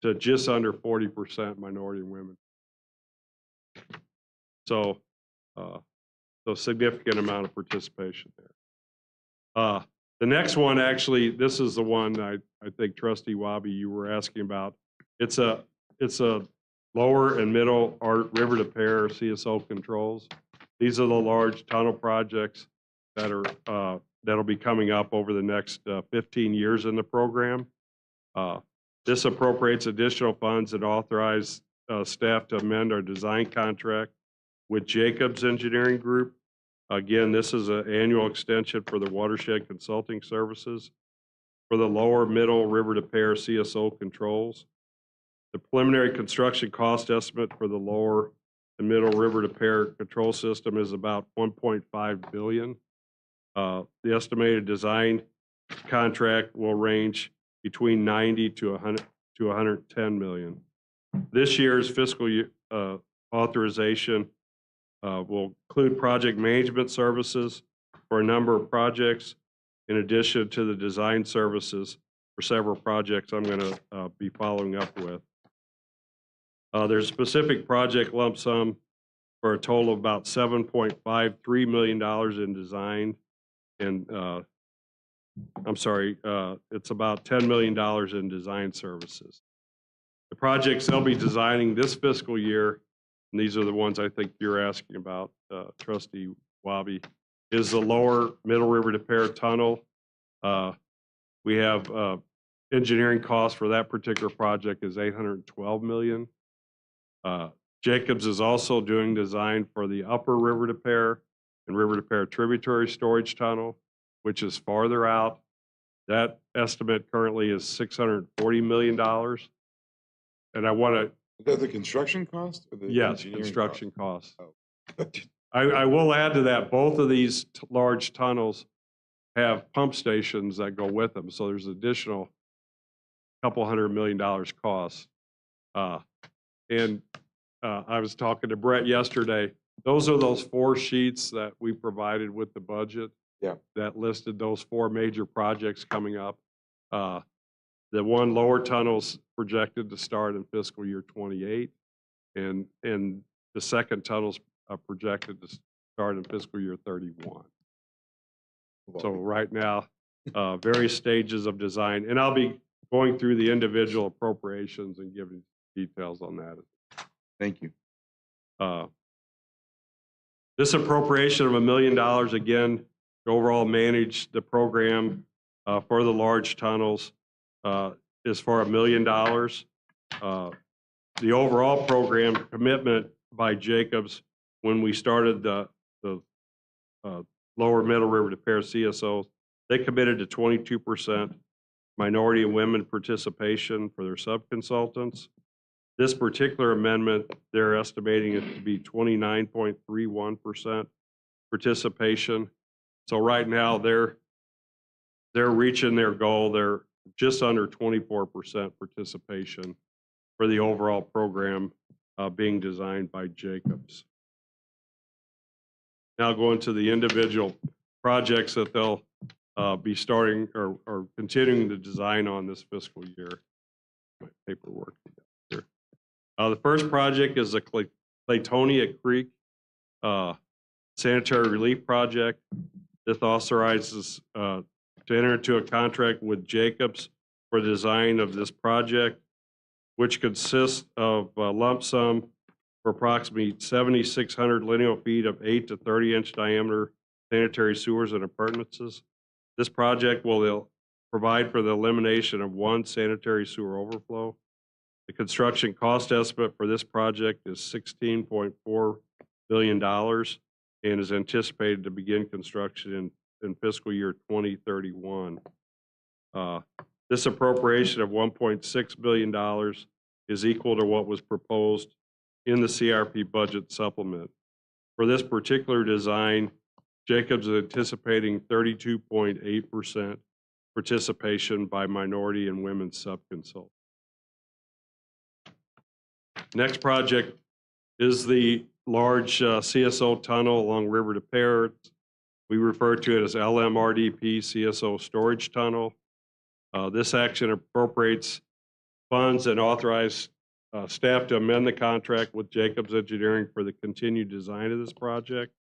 to just under 40% minority and women. So, significant amount of participation there. The next one, actually, this is the one I think Trustee Wabi, you were asking about. It's a lower and middle river to pair CSO controls. These are the large tunnel projects that are that'll be coming up over the next 15 years in the program. This appropriates additional funds and authorize staff to amend our design contract with Jacobs Engineering Group. Again, this is an annual extension for the watershed consulting services for the lower middle river to pair CSO controls. The preliminary construction cost estimate for the lower and middle river to pair control system is about $1.5 billion. The estimated design contract will range between 90 to 100 to 110 million. This year's fiscal year authorization will include project management services for a number of projects, in addition to the design services for several projects I'm going to be following up with. There's specific project lump sum for a total of about $7.53 million in design, and I'm sorry, it's about $10 million in design services. The projects they'll be designing this fiscal year, and these are the ones I think you're asking about, Trustee Wabi, is the lower Middle River to Pair Tunnel. We have engineering costs for that particular project is $812 million. Jacobs is also doing design for the upper River to Pair and River to Pair tributary storage tunnel, which is farther out. That estimate currently is $640 million. And I want to, Is that the construction cost or the yes, engineering construction costs. cost? I will add to that, both of these large tunnels have pump stations that go with them. So there's additional couple $100 million cost. And I was talking to Brett yesterday. Those are those 4 sheets that we provided with the budget. Yeah. That listed those 4 major projects coming up. The one lower tunnel's projected to start in fiscal year 28, and the second tunnel's projected to start in fiscal year 31. So right now, various stages of design, and I'll be going through the individual appropriations and giving details on that. Thank you. This appropriation of $1 million, again, to overall manage the program for the large tunnels is for $1 million. The overall program commitment by Jacobs when we started the Lower Middle River Repair CSOs, they committed to 22% minority and women participation for their subconsultants. This particular amendment, they're estimating it to be 29.31% participation. So right now they're reaching their goal. They're just under 24% participation for the overall program being designed by Jacobs. Now going to the individual projects that they'll be starting or continuing to design on this fiscal year. My paperwork here. The first project is the Claytonia Creek Sanitary Relief Project. This authorizes to enter into a contract with Jacobs for the design of this project, which consists of a lump sum for approximately 7,600 lineal feet of 8 to 30-inch diameter sanitary sewers and appurtenances. This project will provide for the elimination of 1 sanitary sewer overflow. The construction cost estimate for this project is $16.4 billion and is anticipated to begin construction in fiscal year 2031. This appropriation of $1.6 billion is equal to what was proposed in the CRP budget supplement. For this particular design, Jacobs is anticipating 32.8% participation by minority and women subconsultants. Next project is the large CSO tunnel along River to Pear. We refer to it as LMRDP CSO storage tunnel. This action appropriates funds and authorizes staff to amend the contract with Jacobs Engineering for the continued design of this project.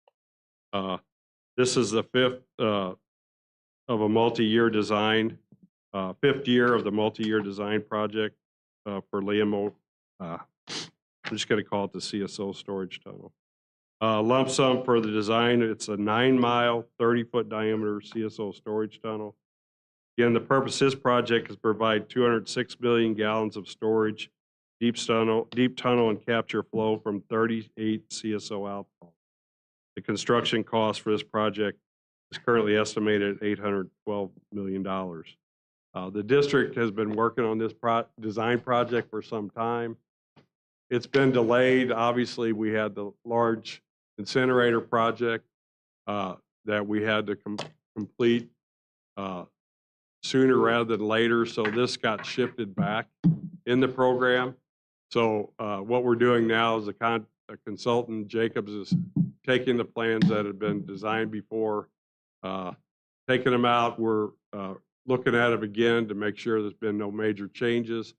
This is the 5th of a multi-year design, 5th year of the multi-year design project for Liam. I'm just going to call it the CSO storage tunnel. Lump sum for the design, it's a 9-mile, 30-foot diameter CSO storage tunnel. Again, the purpose of this project is to provide 206 million gallons of storage, deep tunnel and capture flow from 38 CSO outfalls. The construction cost for this project is currently estimated at $812 million. The district has been working on this design project for some time. It's been delayed. Obviously, we had the large incinerator project that we had to complete sooner rather than later. So this got shifted back in the program. So what we're doing now is a consultant, Jacobs, is taking the plans that had been designed before, taking them out. We're looking at them again to make sure there's been no major changes.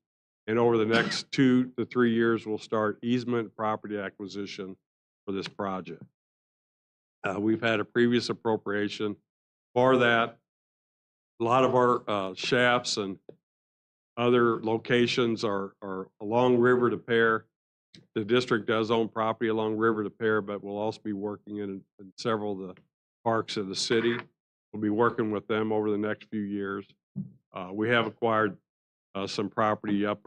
And over the next 2 to 3 years, we'll start easement property acquisition for this project. We've had a previous appropriation for that. A lot of our shafts and other locations are along River to Pear. The district does own property along River to Pear, but we'll also be working in several of the parks of the city. We'll be working with them over the next few years. We have acquired some property up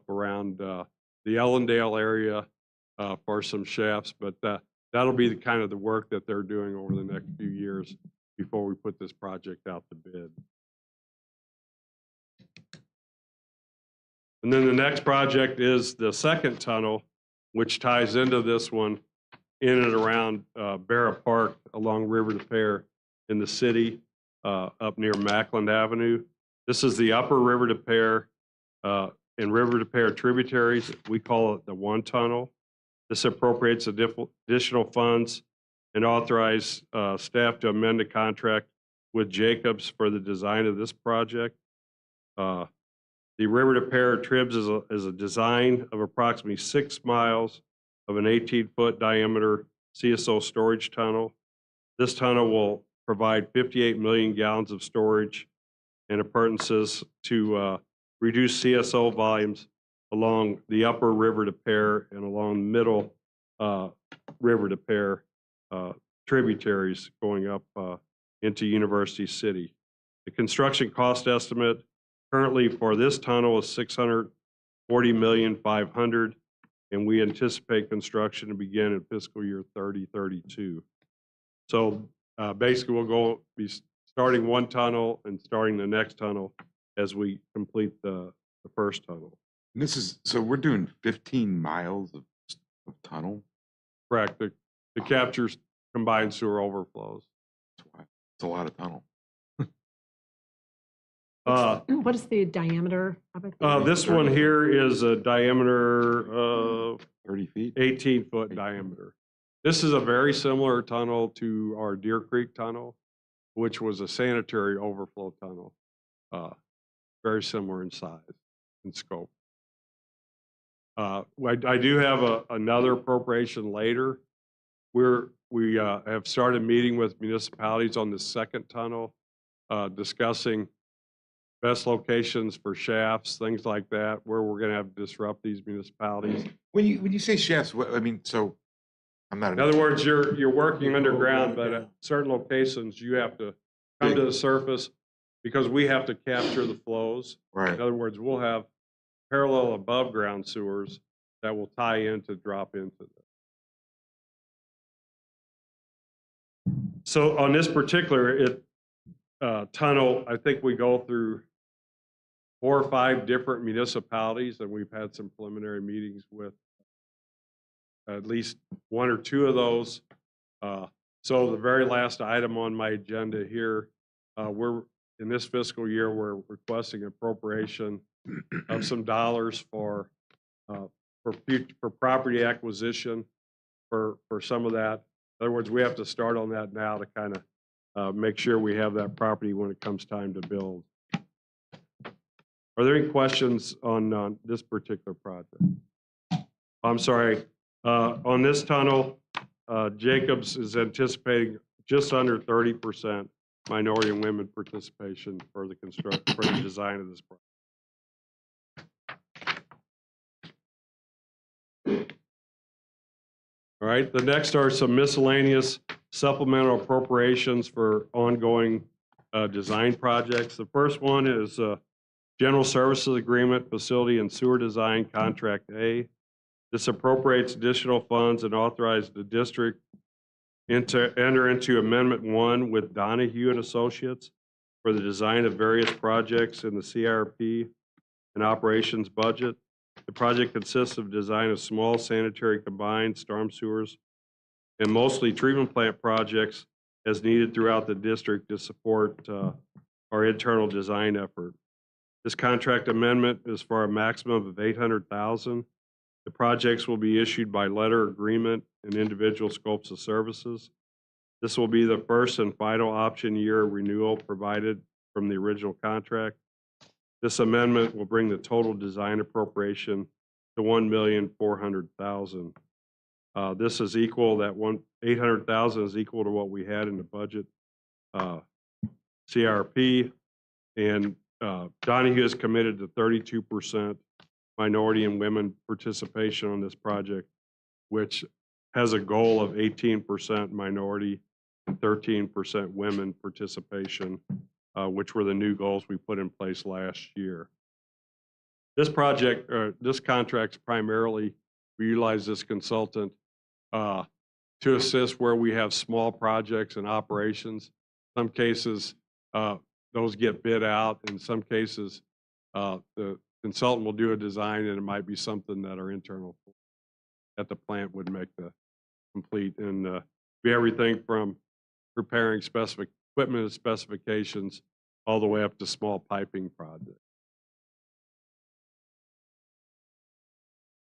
around the Ellendale area for some shafts, but that'll be the kind of the work that they're doing over the next few years before we put this project out to bid. And then the next project is the second tunnel, which ties into this one in and around Barra Park along River de Pere in the city up near Mackland Avenue. This is the upper River de Pere and River de Pere tributaries. We call it the one tunnel. This appropriates additional funds and authorize staff to amend the contract with Jacobs for the design of this project. The River de Pere Tribs is a design of approximately 6 miles of an 18-foot diameter CSO storage tunnel. This tunnel will provide 58 million gallons of storage and appurtenances to reduce CSO volumes along the upper River de Pere and along the middle River de Pere tributaries going up into University City. The construction cost estimate currently for this tunnel is $640,500,000, and we anticipate construction to begin in fiscal year 3032. So basically, we'll be starting one tunnel and starting the next tunnel as we complete the first tunnel. And this is, so we're doing 15 miles of tunnel? Correct. The captures combined sewer overflows. It's a lot of tunnel. What is the diameter of it? This one here is a diameter of 30 feet? 18-foot diameter. This is a very similar tunnel to our Deer Creek tunnel, which was a sanitary overflow tunnel. Very similar in size and scope. I do have another appropriation later. We have started meeting with municipalities on the second tunnel, discussing best locations for shafts, things like that, where we're going to have to disrupt these municipalities. When you say shafts, what, I mean, so I'm not. In other words, you're working underground, but at certain locations you have to come to the surface because we have to capture the flows. Right. In other words, we'll have parallel above ground sewers that will tie in to drop into them. So on this particular tunnel, I think we go through 4 or 5 different municipalities, and we've had some preliminary meetings with at least 1 or 2 of those. So the very last item on my agenda here, we're in this fiscal year, we're requesting appropriation of some dollars for property acquisition for some of that. In other words, we have to start on that now to kind of make sure we have that property when it comes time to build. Are there any questions on this particular project? I'm sorry. On this tunnel, Jacobs is anticipating just under 30% minority and women participation for the design of this project. All right, the next are some miscellaneous supplemental appropriations for ongoing design projects. The first one is General Services Agreement, Facility and Sewer Design, Contract A. This appropriates additional funds and authorizes the district to enter into Amendment 1 with Donahue and Associates for the design of various projects in the CRP and operations budget. The project consists of design of small sanitary combined storm sewers and mostly treatment plant projects as needed throughout the district to support our internal design effort. This contract amendment is for a maximum of $800,000. The projects will be issued by letter agreement and individual scopes of services. This will be the first and final option year renewal provided from the original contract. This amendment will bring the total design appropriation to $1,400,000. This is equal, that $800,000 is equal to what we had in the budget CRP, and Donahue is committed to 32% minority and women participation on this project, which has a goal of 18% minority and 13% women participation, which were the new goals we put in place last year. This project, this contract's primarily, we utilize this consultant to assist where we have small projects and operations. Some cases, those get bid out. In some cases, the consultant will do a design, and it might be something that our internal at the plant would make the complete, and be everything from preparing equipment and specifications all the way up to small piping projects.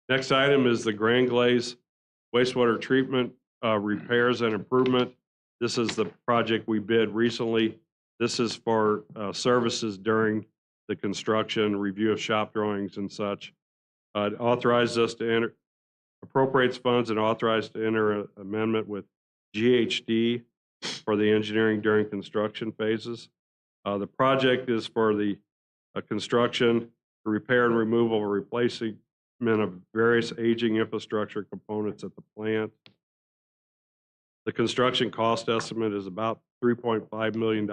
Next item is the Grand Glaze wastewater treatment repairs and improvement. This is the project we bid recently. This is for services during the construction, review of shop drawings and such. It authorizes us to enter, appropriates funds and authorized to enter an amendment with GHD for the engineering during construction phases. The project is for the construction, repair and removal or replacement of various aging infrastructure components at the plant. The construction cost estimate is about $3.5 million,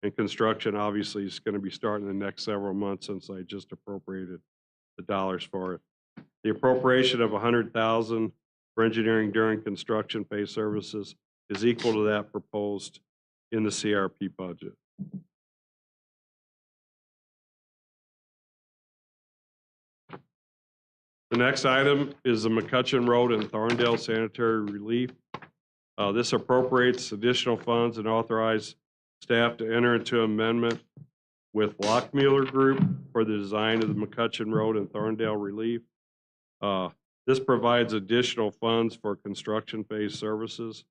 and construction obviously is going to be starting in the next several months since I just appropriated the dollars for it. The appropriation of $100,000 for engineering during construction phase services is equal to that proposed in the CRP budget. The next item is the McCutcheon Road and Thorndale Sanitary Relief. This appropriates additional funds and authorize staff to enter into amendment with Lockmuller Group for the design of the McCutcheon Road and Thorndale Relief. This provides additional funds for construction phase services.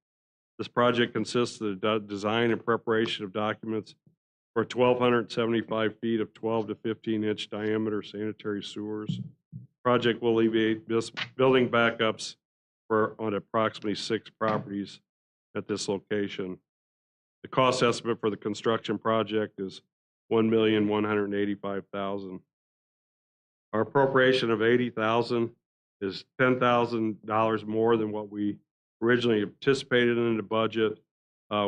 This project consists of the design and preparation of documents for 1,275 feet of 12 to 15-inch diameter sanitary sewers. Project will alleviate building backups on approximately 6 properties at this location. The cost estimate for the construction project is $1,185,000. Our appropriation of $80,000 is $10,000 more than what we originally anticipated in the budget.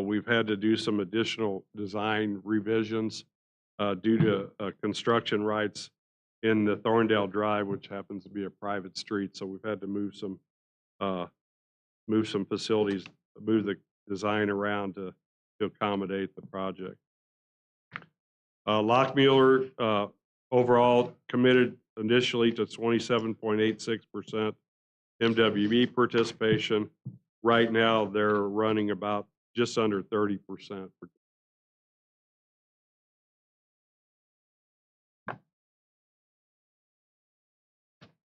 We've had to do some additional design revisions due to construction rights in the Thorndale Drive, which happens to be a private street. So we've had to move some facilities, move the design around to accommodate the project. Lockmuller overall committed initially to 27.86% MWB participation. Right now, they're running about just under 30%.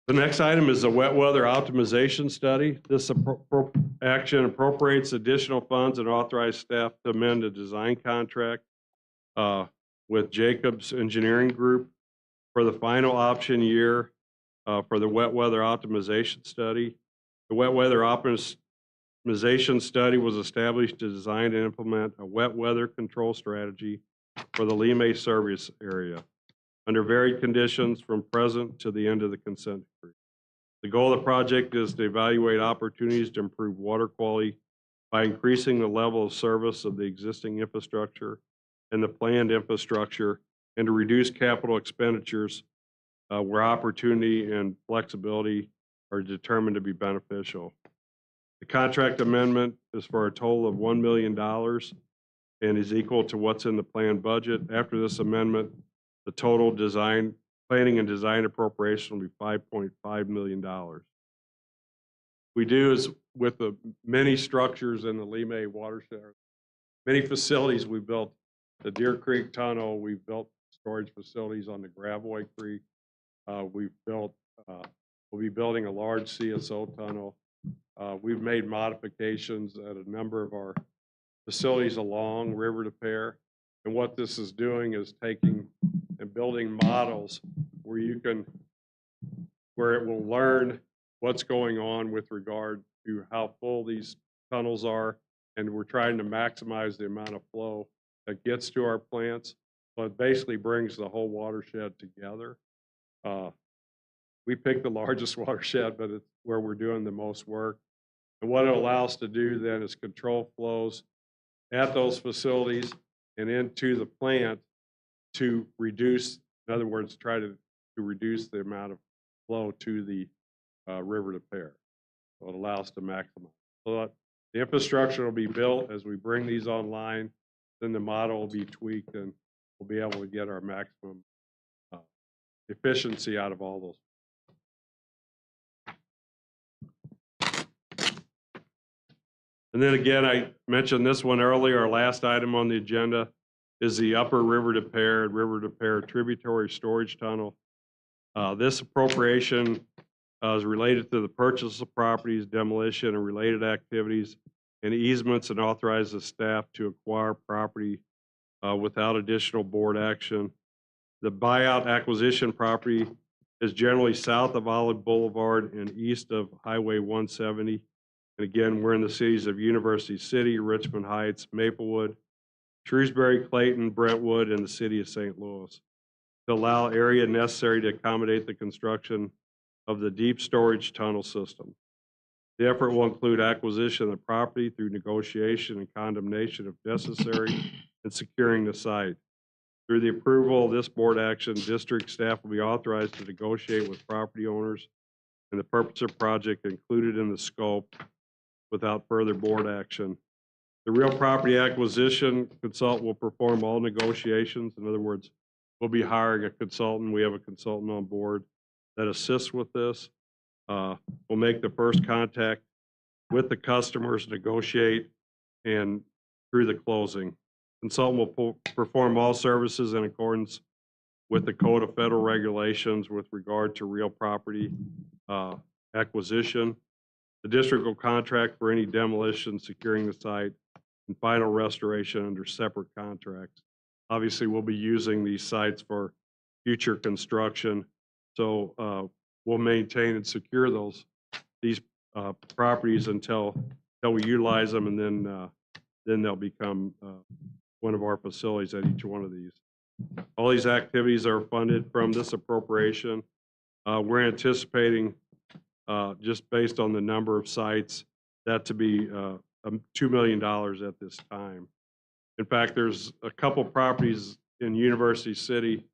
The next item is the wet weather optimization study. This action appropriates additional funds and authorized staff to amend a design contract with Jacobs Engineering Group for the final option year for the wet weather optimization study. The wet weather optimization study was established to design and implement a wet weather control strategy for the Lime service area under varied conditions from present to the end of the consent decree. The goal of the project is to evaluate opportunities to improve water quality by increasing the level of service of the existing infrastructure and the planned infrastructure, and to reduce capital expenditures where opportunity and flexibility are determined to be beneficial. The contract amendment is for a total of $1 million and is equal to what's in the planned budget. After this amendment, the total planning and design appropriation will be $5.5 million. We do is with the many structures in the Lime watershed, many facilities we built, the Deer Creek Tunnel, we've built storage facilities on the Gravois Creek. We'll be building a large CSO tunnel. We've made modifications at a number of our facilities along River to Pear. And what this is doing is taking and building models where it will learn what's going on with regard to how full these tunnels are. And we're trying to maximize the amount of flow that gets to our plants. So it basically brings the whole watershed together. We picked the largest watershed, but it's where we're doing the most work. And what it allows to do then is control flows at those facilities and into the plant to reduce, in other words, try to reduce the amount of flow to the River to Pear. So it allows to maximize. So the infrastructure will be built as we bring these online, then the model will be tweaked and we'll be able to get our maximum efficiency out of all those. And then again, I mentioned this one earlier. Our last item on the agenda is the Upper River to Pear Tributary Storage Tunnel. This appropriation is related to the purchase of properties, demolition, and related activities, and easements, and authorizes staff to acquire property without additional board action. The buyout acquisition property is generally south of Olive Boulevard and east of Highway 170. And again, we're in the cities of University City, Richmond Heights, Maplewood, Shrewsbury, Clayton, Brentwood, and the city of St. Louis, to allow area necessary to accommodate the construction of the deep storage tunnel system. The effort will include acquisition of the property through negotiation and condemnation if necessary, and securing the site. Through the approval of this board action, district staff will be authorized to negotiate with property owners and the purpose of project included in the scope without further board action. The real property acquisition consultant will perform all negotiations. In other words, we'll be hiring a consultant. We have a consultant on board that assists with this. We'll make the first contact with the customers, negotiate, and through the closing. Consultant will perform all services in accordance with the Code of Federal Regulations with regard to real property acquisition. The district will contract for any demolition, securing the site, and final restoration under separate contracts. Obviously, we'll be using these sites for future construction, so we'll maintain and secure these properties until we utilize them, and then they'll become one of our facilities at each one of these. All these activities are funded from this appropriation. We're anticipating, just based on the number of sites, that to be $2 million at this time. In fact, there's a couple properties in University City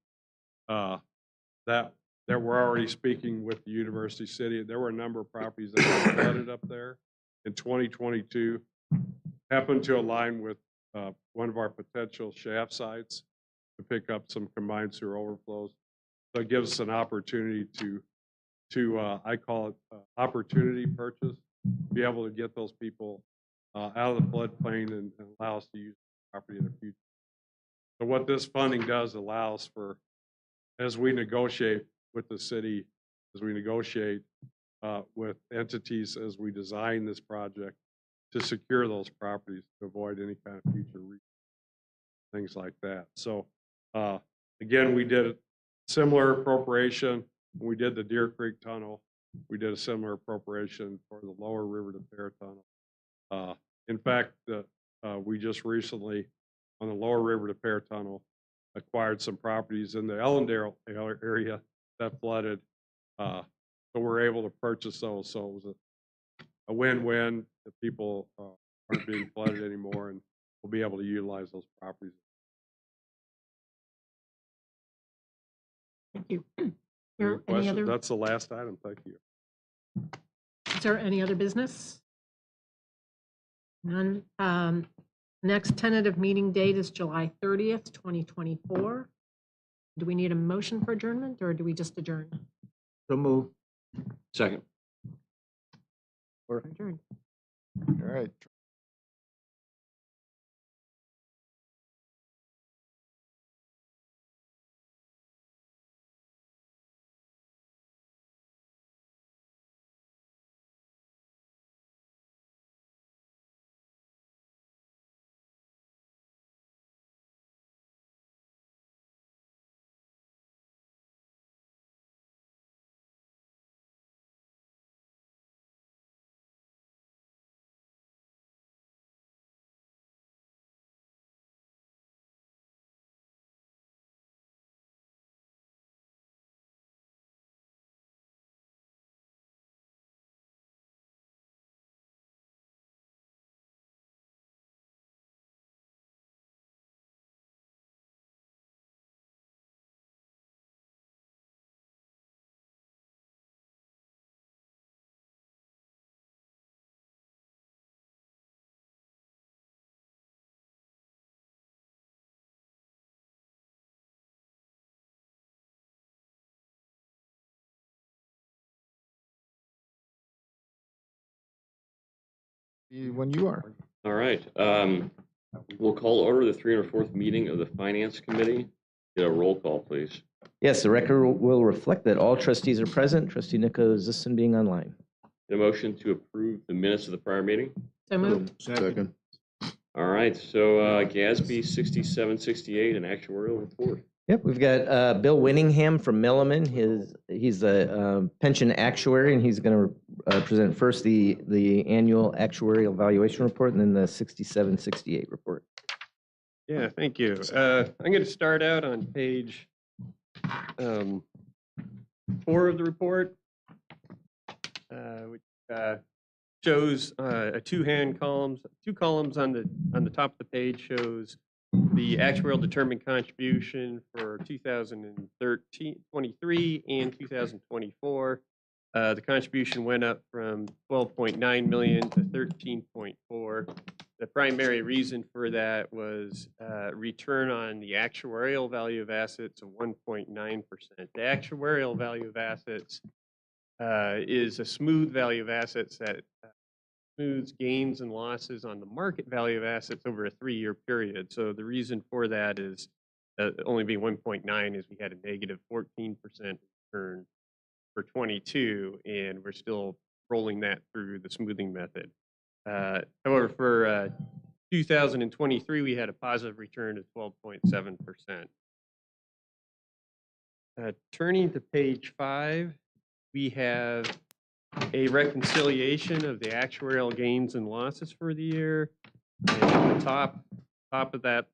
that we're already speaking with the University City. There were a number of properties that were flooded up there in 2022, happened to align with one of our potential shaft sites to pick up some combined sewer overflows. So it gives us an opportunity to I call it opportunity purchase, be able to get those people out of the floodplain and allow us to use the property in the future. So what this funding does allows for, as we negotiate with the city, as we negotiate with entities, as we design this project, to secure those properties to avoid any kind of future things like that. So again, we did a similar appropriation when we did the Deer Creek Tunnel. We did a similar appropriation for the Lower River to Pear Tunnel. In fact, we just recently, on the Lower River to Pear Tunnel, acquired some properties in the Ellendale area that flooded. So we're able to purchase those. So it was a win-win. The people aren't being flooded anymore, and we'll be able to utilize those properties. Thank you. Any Any questions? other, That's the last item. Thank you. is there any other business? None. Next tentative meeting date is July 30th, 2024. Do we need a motion for adjournment, or do we just adjourn? So move. Second. Adjourn. All right. When you are. All right. We'll call order the 304th meeting of the Finance Committee. Get a roll call, please. Yes, the record will reflect that all trustees are present. Trustee Nico Zisson being online. Get a motion to approve the minutes of the prior meeting. So moved. Second. All right. So GASB 6768, an actuarial report. Yep, we've got Bill Winningham from Milliman. He's a pension actuary, and he's going to present first the annual actuarial valuation report, and then the 6768 report. Yeah, thank you. I'm going to start out on page 4 of the report, which shows two columns on the top of the page shows the actuarial determined contribution for 2023 and 2024. The contribution went up from 12.9 million to 13.4. The primary reason for that was return on the actuarial value of assets of 1.9%. The actuarial value of assets is a smooth value of assets that smooths gains and losses on the market value of assets over a 3-year period. So the reason for that is only being 1.9 is we had a negative 14% return for 22, and we're still rolling that through the smoothing method. However, for 2023, we had a positive return of 12.7%. Turning to page 5, we have a reconciliation of the actuarial gains and losses for the year. And at the top of that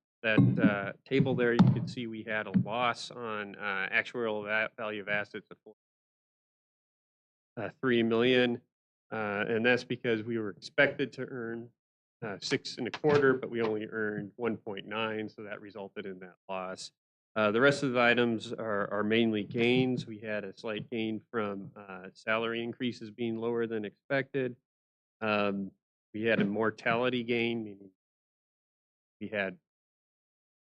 table there, you can see we had a loss on actuarial value of assets of 3 million, and that's because we were expected to earn 6.25, but we only earned 1.9, so that resulted in that loss. The rest of the items are mainly gains. We had a slight gain from salary increases being lower than expected. We had a mortality gain, meaning we had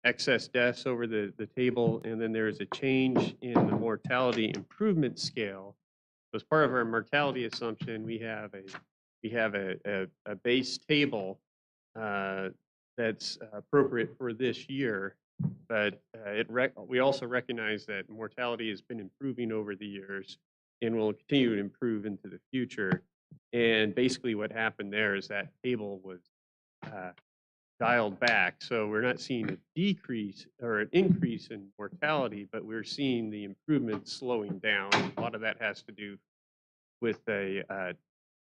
excess deaths over the table, and then there is a change in the mortality improvement scale. As part of our mortality assumption, we have a base table that's appropriate for this year. But we also recognize that mortality has been improving over the years and will continue to improve into the future. And basically what happened there is that table was dialed back. So we're not seeing a decrease or an increase in mortality, but we're seeing the improvement slowing down. A lot of that has to do with a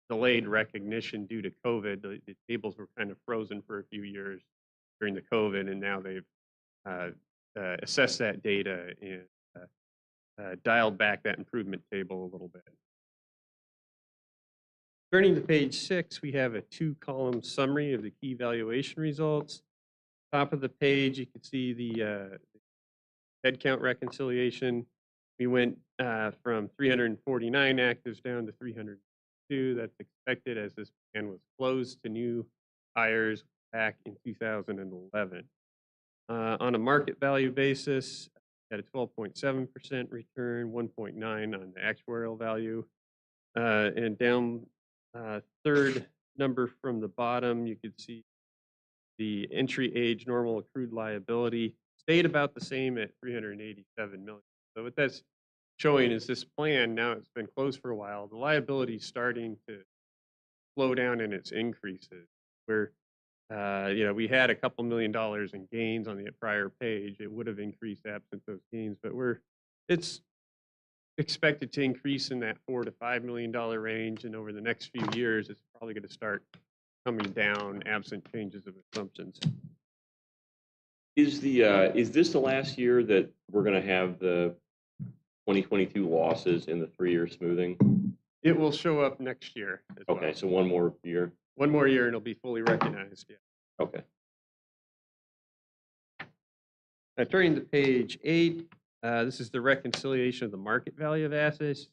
delayed recognition due to COVID. The tables were kind of frozen for a few years during the COVID, and now they've assess that data and dialed back that improvement table a little bit. Turning to page 6, we have a 2-column summary of the key valuation results. Top of the page, you can see the headcount reconciliation. We went from 349 actives down to 302. That's expected as this plan was closed to new hires back in 2011. On a market value basis, had a 12.7% return, 1.9 on the actuarial value. And down third number from the bottom, you could see the entry age normal accrued liability stayed about the same at 387 million. So what that's showing is this plan, now it's been closed for a while, the liability is starting to slow down in its increases. Where we had a couple $1 million in gains on the prior page. It would have increased absent those gains, but it's expected to increase in that $4 to $5 million range, and over the next few years, it's probably going to start coming down absent changes of assumptions. Is this the last year that we're going to have the 2022 losses in the 3-year smoothing? It will show up next year. Okay, so one more year. One more year and it'll be fully recognized. Yeah. Okay. Turning to page 8, this is the reconciliation of the market value of assets.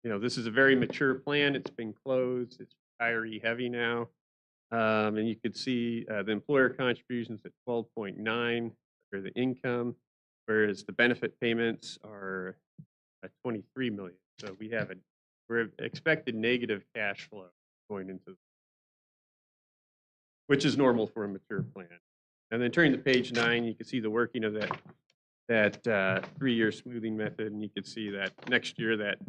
This is a very mature plan. It's been closed. It's retiree heavy now. And you could see the employer contributions at 12.9 for the income, whereas the benefit payments are at 23 million. So we're expected negative cash flow going into which is normal for a mature plan. And then turning to page 9, you can see the working of that 3-year smoothing method, and you can see that next year that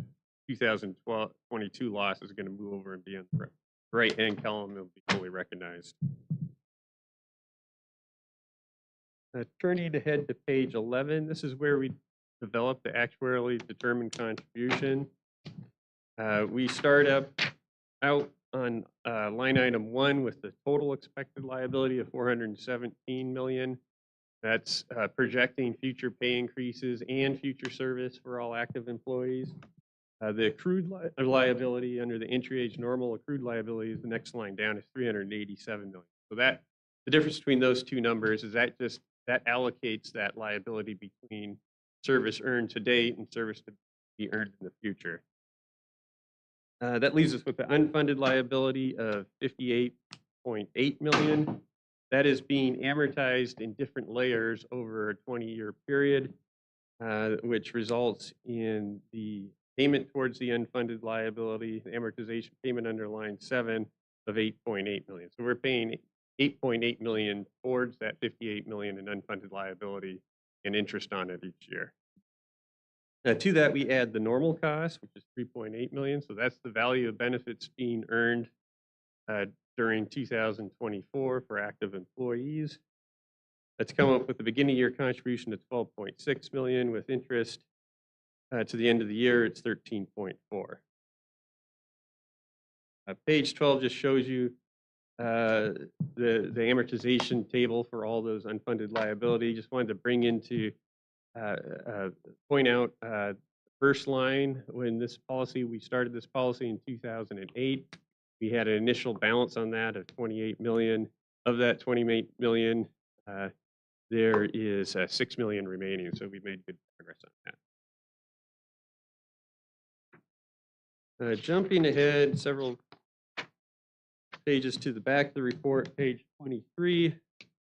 2022 loss is going to move over and be on the right-hand column. It'll be fully recognized. Turning ahead to page 11, this is where we develop the actuarially determined contribution. We start out on line item 1 with the total expected liability of $417 million. That's projecting future pay increases and future service for all active employees. The accrued liability under the entry age normal accrued liability is the next line down is $387 million. So that the difference between those two numbers is that allocates that liability between service earned to date and service to be earned in the future. That leaves us with the unfunded liability of $58.8 million. That is being amortized in different layers over a 20-year period, which results in the payment towards the unfunded liability, the amortization payment under line 7 of $8.8 million. So we're paying $8.8 million towards that $58 million in unfunded liability and interest on it each year. To that, we add the normal cost, which is $3.8 million. So that's the value of benefits being earned during 2024 for active employees. Let's come up with the beginning year contribution of $12.6 million with interest. To the end of the year, it's 13.4. Page 12 just shows you the amortization table for all those unfunded liability. Just wanted to bring into point out the first line when we started this policy in 2008. We had an initial balance on that of $28 million. Of that $28 million, there is $6 million remaining, so we made good progress on that. Jumping ahead several pages to the back of the report, page 23,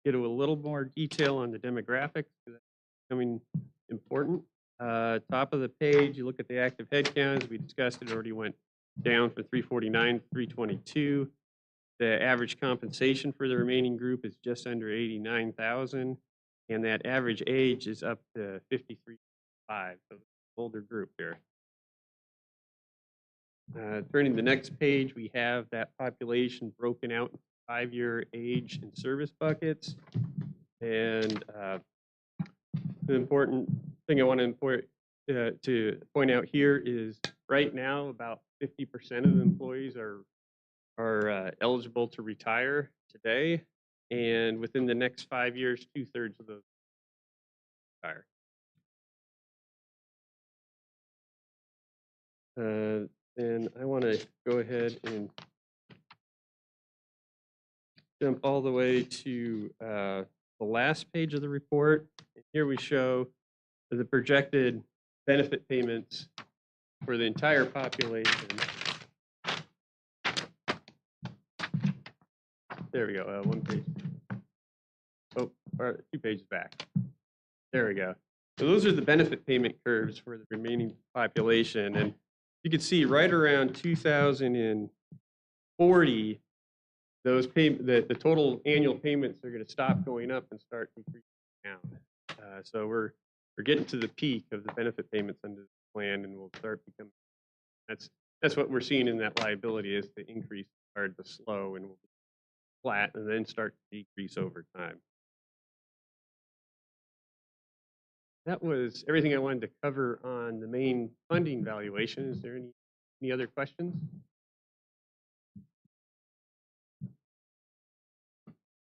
get a little more detail on the demographics. That's becoming important. Top of the page, you look at the active headcount. As we discussed, it already went down from 349 to 322. The average compensation for the remaining group is just under 89,000, and that average age is up to 53.5, so older group here. Turning to the next page, we have that population broken out in 5-year age and service buckets. And the important thing I want to point out here is right now about 50% of the employees are eligible to retire today, and within the next 5 years, 2/3 of those retire. And I want to go ahead and jump all the way to the last page of the report. Here we show the projected benefit payments for the entire population. There we go, 1 page. Oh, or 2 pages back. There we go. So those are the benefit payment curves for the remaining population. And you can see right around 2040, the total annual payments are going to stop going up and start decreasing down. So we're getting to the peak of the benefit payments under the plan, and we'll start becoming. That's what we're seeing in that liability is the increase started to slow and will be flat and then start to decrease over time. That was everything I wanted to cover on the main funding valuation. Is there any other questions?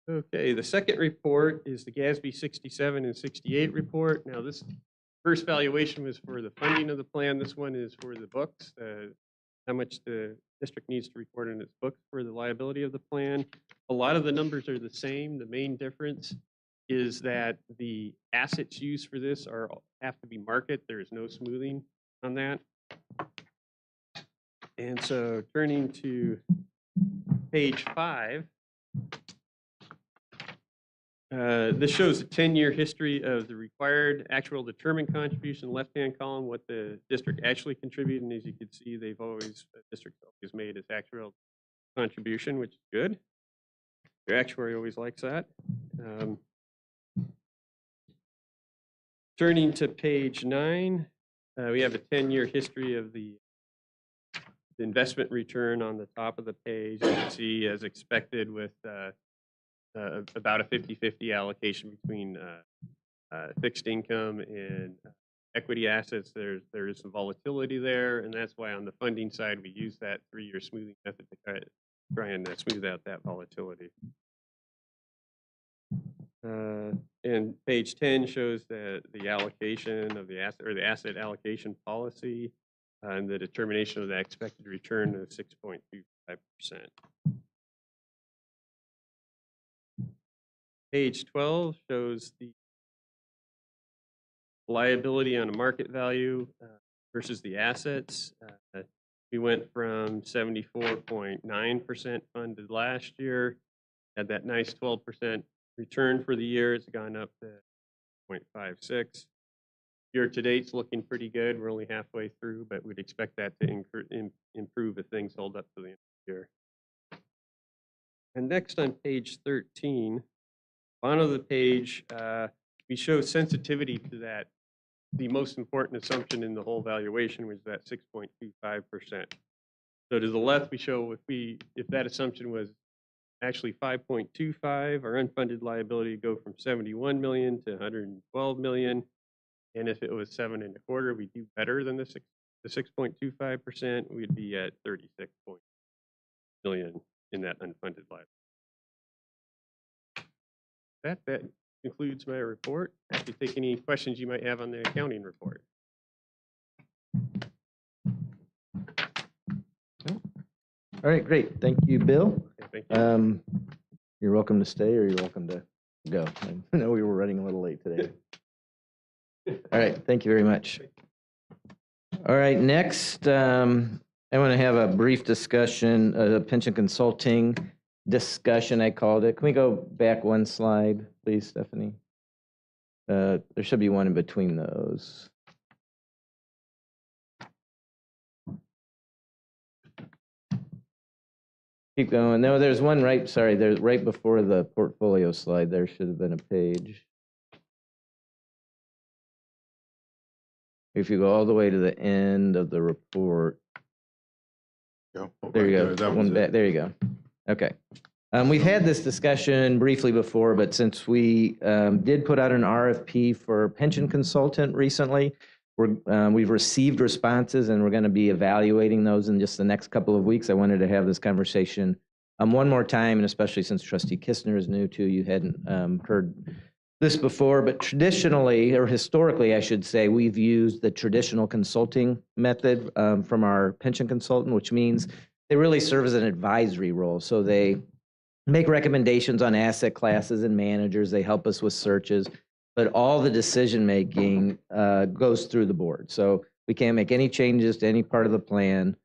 Okay, the second report is the GASB 67 and 68 report. Now this first valuation was for the funding of the plan. This one is for the books, how much the district needs to report in its books for the liability of the plan. A lot of the numbers are the same. The main difference is that the assets used for this have to be market. There is no smoothing on that. And so turning to page 5, this shows a 10-year history of the required actual determined contribution, left-hand column, what the district actually contributed. And as you can see, the district always made its actual contribution, which is good. Your actuary always likes that. Turning to page 9, we have a 10-year history of the investment return on the top of the page. You can see, as expected, with about a 50-50 allocation between fixed income and equity assets. There is some volatility there, and that's why on the funding side we use that 3-year smoothing method to try and smooth out that volatility. And page 10 shows the allocation of the asset, or the asset allocation policy, and the determination of the expected return of 6.25%. Page 12 shows the liability on a market value versus the assets. We went from 74.9% funded last year, had that nice 12% return for the year. It's gone up to 0.56. Year to date's looking pretty good. We're only halfway through, but we'd expect that to improve if things hold up to the end of the year. And next on page 13, bottom of the page, we show sensitivity to that. The most important assumption in the whole valuation was that 6.25%. So to the left, we show if that assumption was actually 5.25, our unfunded liability would go from 71 million to 112 million. And if it was 7.25, we do better than the 6.25%. We'd be at 36 million in that unfunded liability. That concludes my report. Happy to take any questions you might have on the accounting report. All right, great. Thank you, Bill. Okay, thank you. You're welcome to stay or you're welcome to go. I know we were running a little late today. All right, thank you very much. All right, next, I want to have a brief discussion, pension consulting discussion, I called it. Can we go back one slide, please, Stephanie? There should be one in between those. Keep going. No, there's one right, sorry, there's right before the portfolio slide. There should have been a page. If you go all the way to the end of the report. There you go. One back. There you go. Okay. We've had this discussion briefly before, but since we did put out an RFP for pension consultant recently, we've received responses and we're going to be evaluating those in just the next couple of weeks. I wanted to have this conversation one more time, and especially since Trustee Kistner is new too, you hadn't heard this before, but traditionally, or historically, I should say, we've used the traditional consulting method from our pension consultant, which means they really serve as an advisory role. So they make recommendations on asset classes and managers. They help us with searches, but all the decision-making goes through the board. So we can't make any changes to any part of the plan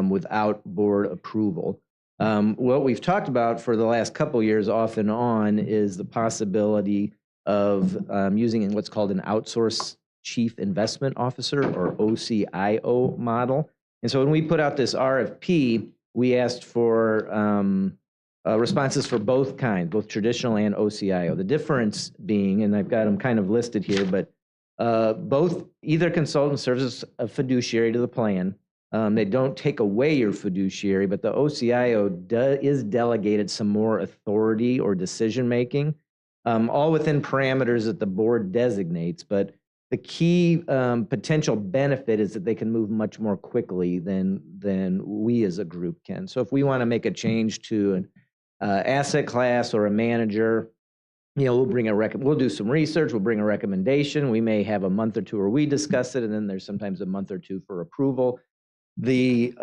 without board approval. What we've talked about for the last couple of years off and on is the possibility of using what's called an outsourced chief investment officer, or OCIO model. And so when we put out this RFP, we asked for responses for both kinds, both traditional and OCIO. The difference being, and I've got them kind of listed here, but either consultant serves as a fiduciary to the plan. They don't take away your fiduciary, but the OCIO is delegated some more authority or decision-making, all within parameters that the board designates. But the key potential benefit is that they can move much more quickly than we as a group can. So if we want to make a change to an asset class or a manager, we'll do some research, we'll bring a recommendation. We may have a month or two where we discuss it, and then there's sometimes a month or two for approval. The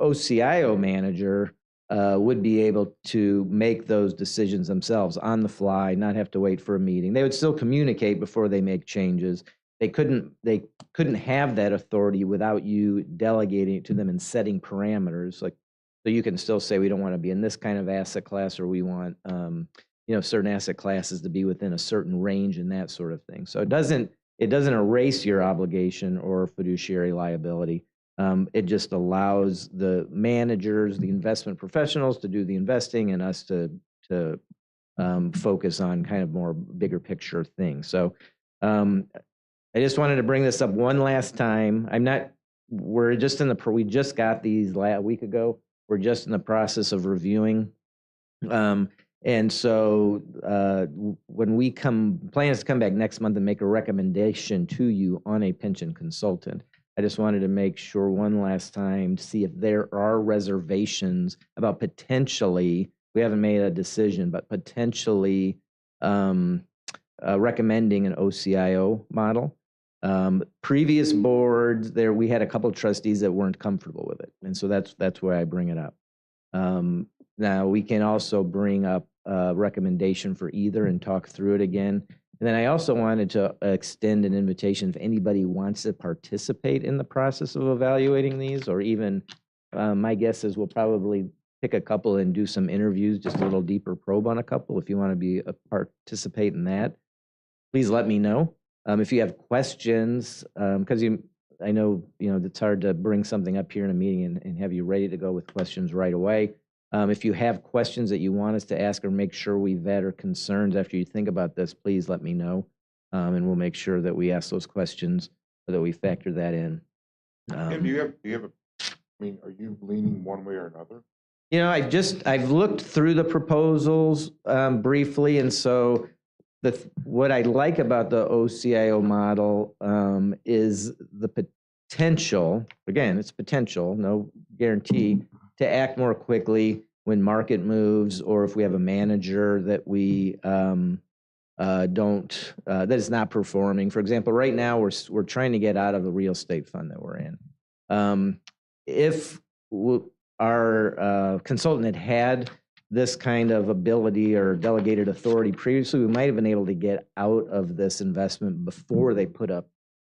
OCIO manager would be able to make those decisions themselves on the fly, not have to wait for a meeting. They would still communicate before they make changes. They couldn't have that authority without you delegating it to them and setting parameters. So you can still say, we don't want to be in this kind of asset class, or we want certain asset classes to be within a certain range and that sort of thing. So it doesn't erase your obligation or fiduciary liability. It just allows the managers, the investment professionals, to do the investing, and us to focus on kind of more bigger picture things. So I just wanted to bring this up one last time. We're just we just got these a week ago. We're just in the process of reviewing. And so when we plan is to come back next month and make a recommendation to you on a pension consultant. I just wanted to make sure one last time to see if there are reservations about potentially, we haven't made a decision, but potentially recommending an OCIO model. Previous boards, we had a couple of trustees that weren't comfortable with it. And so that's why I bring it up. Now, we can also bring up a recommendation for either and talk through it again. And then I also wanted to extend an invitation if anybody wants to participate in the process of evaluating these, or even my guess is we'll probably pick a couple and do some interviews, just a little deeper probe on a couple. If you want to participate in that, please let me know. If you have questions, because I know it's hard to bring something up here in a meeting and have you ready to go with questions right away. If you have questions that you want us to ask or make sure we vet or concerns after you think about this, please let me know, and we'll make sure that we ask those questions so that we factor that in. And do you have are you leaning one way or another? I've looked through the proposals briefly, and so what I like about the OCIO model is the potential. Again, it's potential, no guarantee, to act more quickly when market moves, or if we have a manager that we that is not performing. For example, right now we're trying to get out of the real estate fund that we're in. If our consultant had this kind of ability or delegated authority previously, we might have been able to get out of this investment before they put up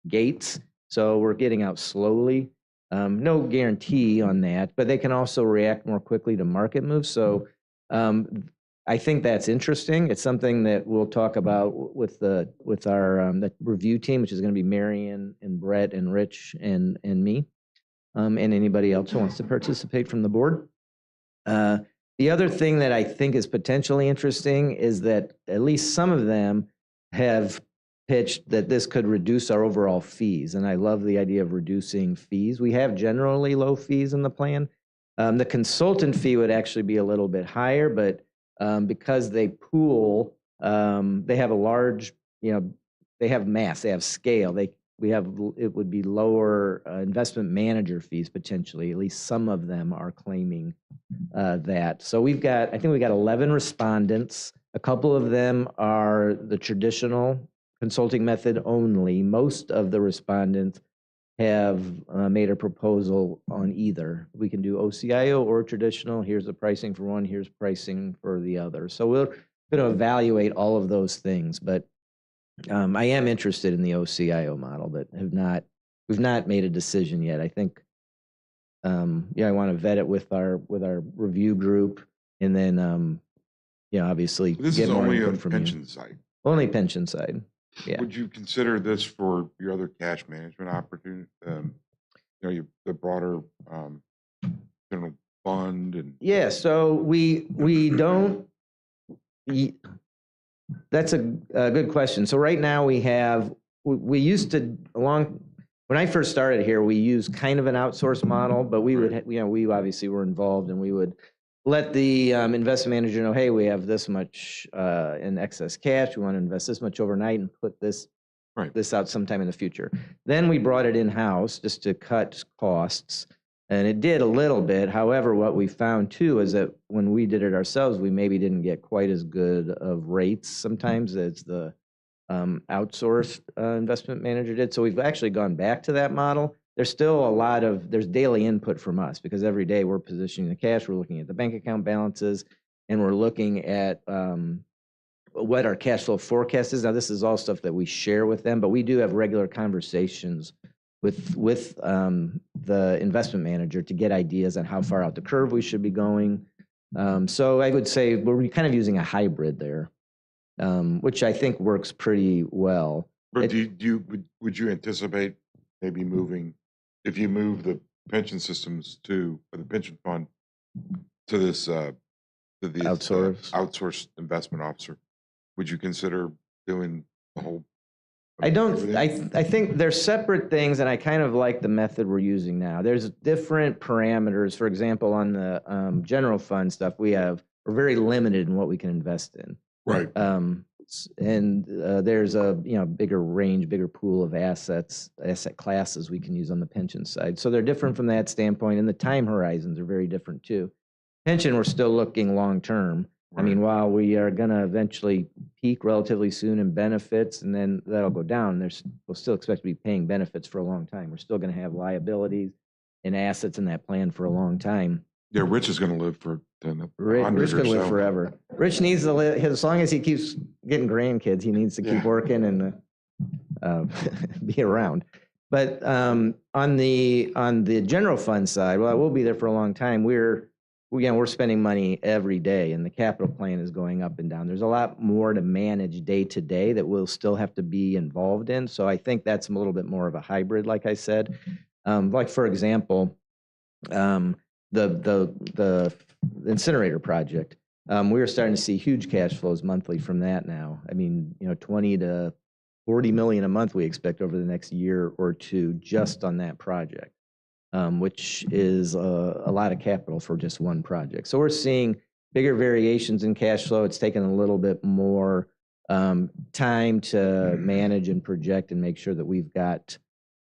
gates. So we're getting out slowly. No guarantee on that, but they can also react more quickly to market moves. So I think that's interesting. It's something that we'll talk about with our the review team, which is going to be Marion and Brett and Rich and me, and anybody else who wants to participate from the board. The other thing that I think is potentially interesting is that at least some of them have pitched that this could reduce our overall fees. And I love the idea of reducing fees. We have generally low fees in the plan. The consultant fee would actually be a little bit higher, but because they pool, they have a large, they have mass, they have scale. It would be lower investment manager fees potentially. At least some of them are claiming that. So I think we got 11 respondents. A couple of them are the traditional consulting method only. Most of the respondents have made a proposal on either. We can do OCIO or traditional. Here's the pricing for one, here's pricing for the other. So we're going to evaluate all of those things, but I am interested in the OCIO model, but we've not made a decision yet. I think, I want to vet it with our review group, and then, obviously This get is more only input on from pension you. side. Only pension side. Yeah. Would you consider this for your other cash management opportunity? The broader general fund and. Yeah. So we don't. That's a good question. So right now we used to when I first started here, we used kind of an outsourced model, but we would, we obviously were involved, and we would let the investment manager know, hey, we have this much in excess cash. We want to invest this much overnight and put this out sometime in the future. Then we brought it in-house just to cut costs, and it did a little bit. However, what we found too is that when we did it ourselves, we maybe didn't get quite as good of rates sometimes as the outsourced investment manager did. So we've actually gone back to that model. There's still there's daily input from us, because every day we're positioning the cash, we're looking at the bank account balances, and we're looking at what our cash flow forecast is. Now, this is all stuff that we share with them, but we do have regular conversations with the investment manager to get ideas on how far out the curve we should be going. So I would say we're kind of using a hybrid there, which I think works pretty well. But would you anticipate maybe moving, if you move the pension systems or the pension fund to this the outsourced investment officer, would you consider doing the whole? I don't, everything? I think they're separate things, and I kind of like the method we're using now. There's different parameters. For example, on the general fund stuff, we're very limited in what we can invest in. Right. And there's a bigger range, bigger pool of asset classes we can use on the pension side. So they're different from that standpoint, and the time horizons are very different too. Pension, we're still looking long term. I mean, while we are going to eventually peak relatively soon in benefits, and then that'll go down, we'll still expect to be paying benefits for a long time. We're still going to have liabilities and assets in that plan for a long time. Yeah, Rich is going to live for 100 Rich or could live so. forever. Rich needs to live, as long as he keeps getting grandkids, he needs to keep working and be around. But on the general fund side, well, we'll be there for a long time. We're spending money every day, and the capital plan is going up and down. There's a lot more to manage day to day that we'll still have to be involved in. So I think that's a little bit more of a hybrid, like I said. Like for example, the incinerator project. We are starting to see huge cash flows monthly from that now. I mean, 20 to 40 million a month we expect over the next year or two just on that project. Which is a lot of capital for just one project. So we're seeing bigger variations in cash flow. It's taken a little bit more time to manage and project and make sure that we've got.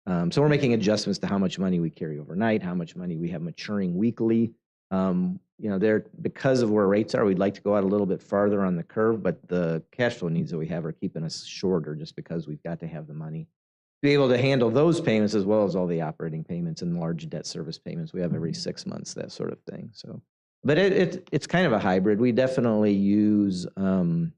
So we're making adjustments to how much money we carry overnight, how much money we have maturing weekly. Because of where rates are, we'd like to go out a little bit farther on the curve, but the cash flow needs that we have are keeping us shorter just because we've got to have the money be able to handle those payments as well as all the operating payments and large debt service payments we have every 6 months, that sort of thing. So, but it's kind of a hybrid. We definitely use, and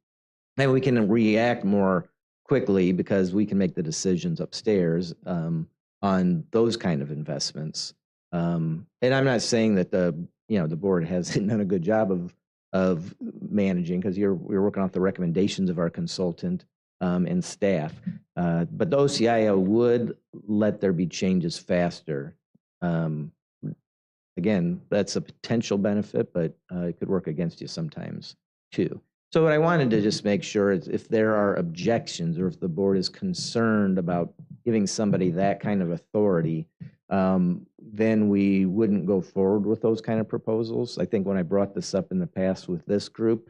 we can react more quickly because we can make the decisions upstairs on those kind of investments. And I'm not saying that the board hasn't done a good job of managing, because we're working off the recommendations of our consultant and staff. But the OCIO would let there be changes faster. Again, that's a potential benefit, but it could work against you sometimes too. So what I wanted to just make sure is if there are objections or if the board is concerned about giving somebody that kind of authority, then we wouldn't go forward with those kind of proposals. I think when I brought this up in the past with this group,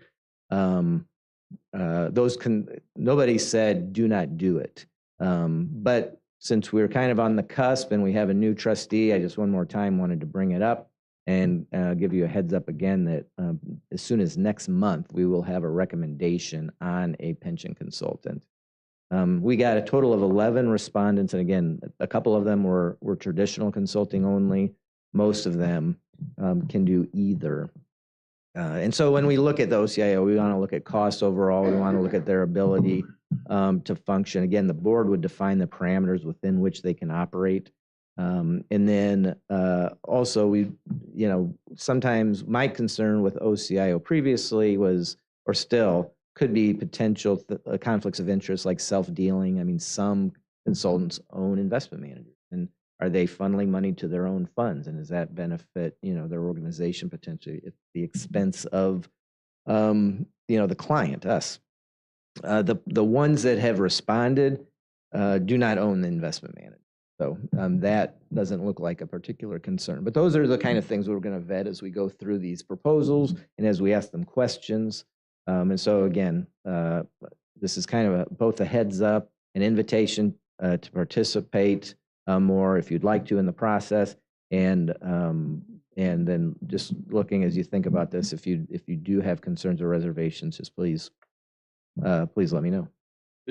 nobody said do not do it. But since we're kind of on the cusp and we have a new trustee, I just one more time wanted to bring it up and give you a heads up again that as soon as next month, we will have a recommendation on a pension consultant. We got a total of 11 respondents, and again, a couple of them were traditional consulting only. Most of them can do either. And so when we look at the OCIO, we want to look at cost overall. We want to look at their ability to function. Again, the board would define the parameters within which they can operate. And then also sometimes my concern with OCIO previously was, or still, could be potential conflicts of interest like self-dealing. I mean, some consultants own investment managers, and are they funneling money to their own funds? And does that benefit, their organization potentially at the expense of, the client, us? The ones that have responded do not own the investment manager. So that doesn't look like a particular concern. But those are the kind of things we're going to vet as we go through these proposals and as we ask them questions. And so again, this is kind of both a heads up, an invitation to participate more if you'd like to in the process, and then just looking as you think about this, if you do have concerns or reservations, just please let me know.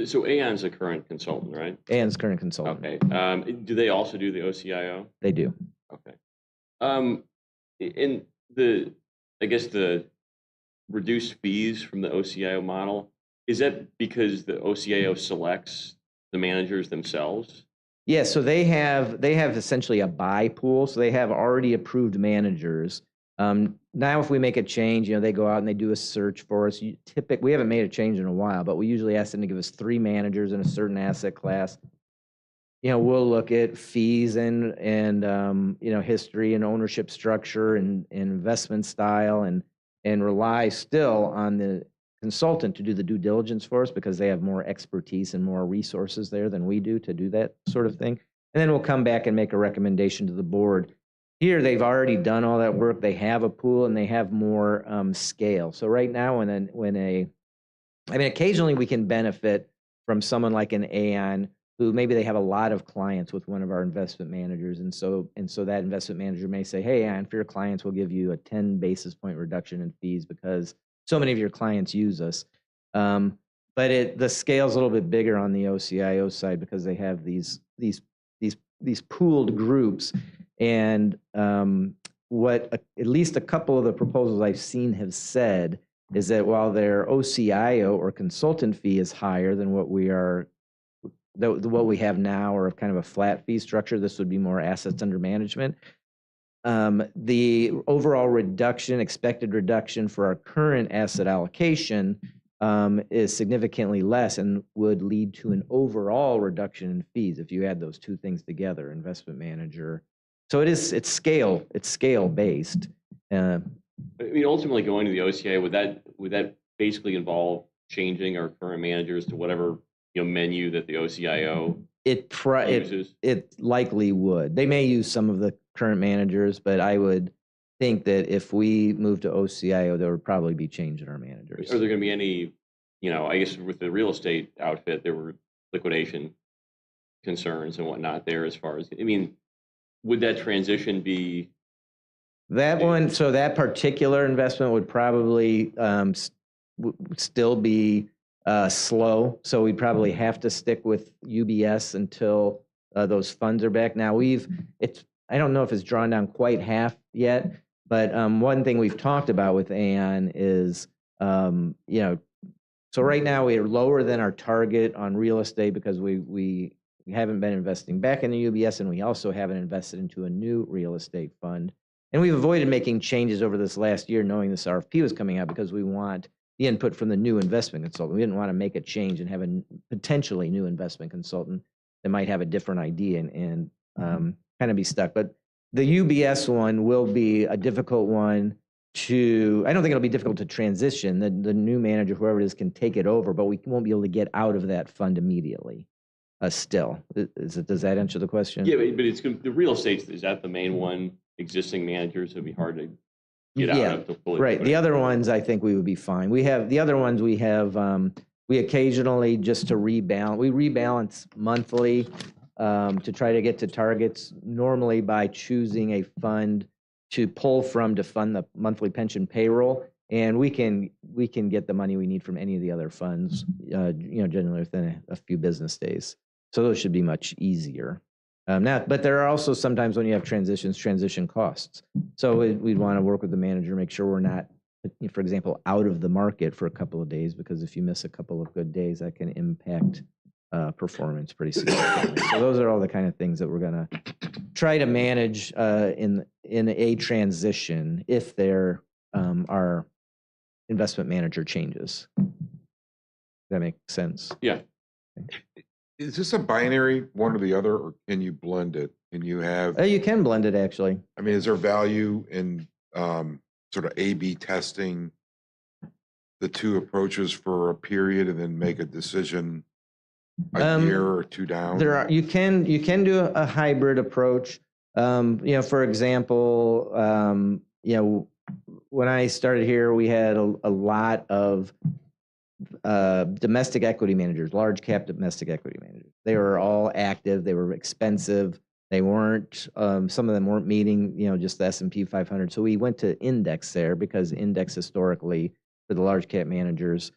So Aon's a current consultant, right? Aon's current consultant. Okay. Do they also do the OCIO? They do. Okay. In I guess the reduced fees from the OCIO model, is that because the OCIO selects the managers themselves? Yeah, so they have essentially a buy pool. So they have already approved managers. Now, if we make a change, they go out and they do a search for us. We haven't made a change in a while, but we usually ask them to give us 3 managers in a certain asset class. We'll look at fees and history and ownership structure and investment style, and and rely still on the consultant to do the due diligence for us because they have more expertise and more resources there than we do to do that sort of thing. And then we'll come back and make a recommendation to the board. Here, they've already done all that work. They have a pool and they have more scale. So right now, occasionally we can benefit from someone like an Aon who maybe they have a lot of clients with one of our investment managers. And so that investment manager may say, hey, Aon, for your clients, we'll give you a 10 basis point reduction in fees because so many of your clients use us. But the scale's a little bit bigger on the OCIO side because they have these pooled groups. And at least a couple of the proposals I've seen have said is that while their OCIO or consultant fee is higher than what we have now, or kind of a flat fee structure, this would be more assets under management. The overall expected reduction for our current asset allocation is significantly less and would lead to an overall reduction in fees if you add those two things together, investment manager. So it's scale based. I mean, ultimately going to the OCI, would that basically involve changing our current managers to whatever menu that the OCIO uses? It likely would. They may use some of the current managers, but I would think that if we move to OCIO, there would probably be change in our managers. Are there going to be any, I guess with the real estate outfit, there were liquidation concerns and whatnot there as far as, would that transition be? So that particular investment would probably still be slow. So we'd probably have to stick with UBS until those funds are back. Now I don't know if it's drawn down quite half yet, but one thing we've talked about with Aon is, so right now we are lower than our target on real estate because we haven't been investing back in the UBS, and we also haven't invested into a new real estate fund. And we've avoided making changes over this last year, knowing this RFP was coming out, because we want the input from the new investment consultant. We didn't want to make a change and have a potentially new investment consultant that might have a different idea and kind of be stuck. But the UBS one will be a difficult one I don't think it'll be difficult to transition. The new manager, whoever it is, can take it over, but we won't be able to get out of that fund immediately. Still, does that answer the question? Yeah, but it's the real estate, is that the main one? Existing managers, it'd be hard to get out of. Right. The other ones, I think we would be fine. We occasionally, just to rebalance, we rebalance monthly to try to get to targets, normally by choosing a fund to pull from to fund the monthly pension payroll. And we can get the money we need from any of the other funds, generally within a few business days. So those should be much easier. But there are also sometimes when you have transition costs. So we'd want to work with the manager, make sure we're not, for example, out of the market for a couple of days, because if you miss a couple of good days, that can impact performance pretty significantly. So those are all the kind of things that we're going to try to manage in a transition if there are investment manager changes. Does that make sense? Yeah. Is this a binary, one or the other, or can you blend it? Can you have? You can blend it, actually. I mean, is there value in sort of A/B testing the two approaches for a period and then make a decision a year or two down? You can do a hybrid approach. For example, when I started here, we had a lot of domestic equity managers, large cap domestic equity managers. They were all active. They were expensive. They weren't. Some of them weren't meeting, just the S&P 500. So we went to index there because index historically for the large cap managers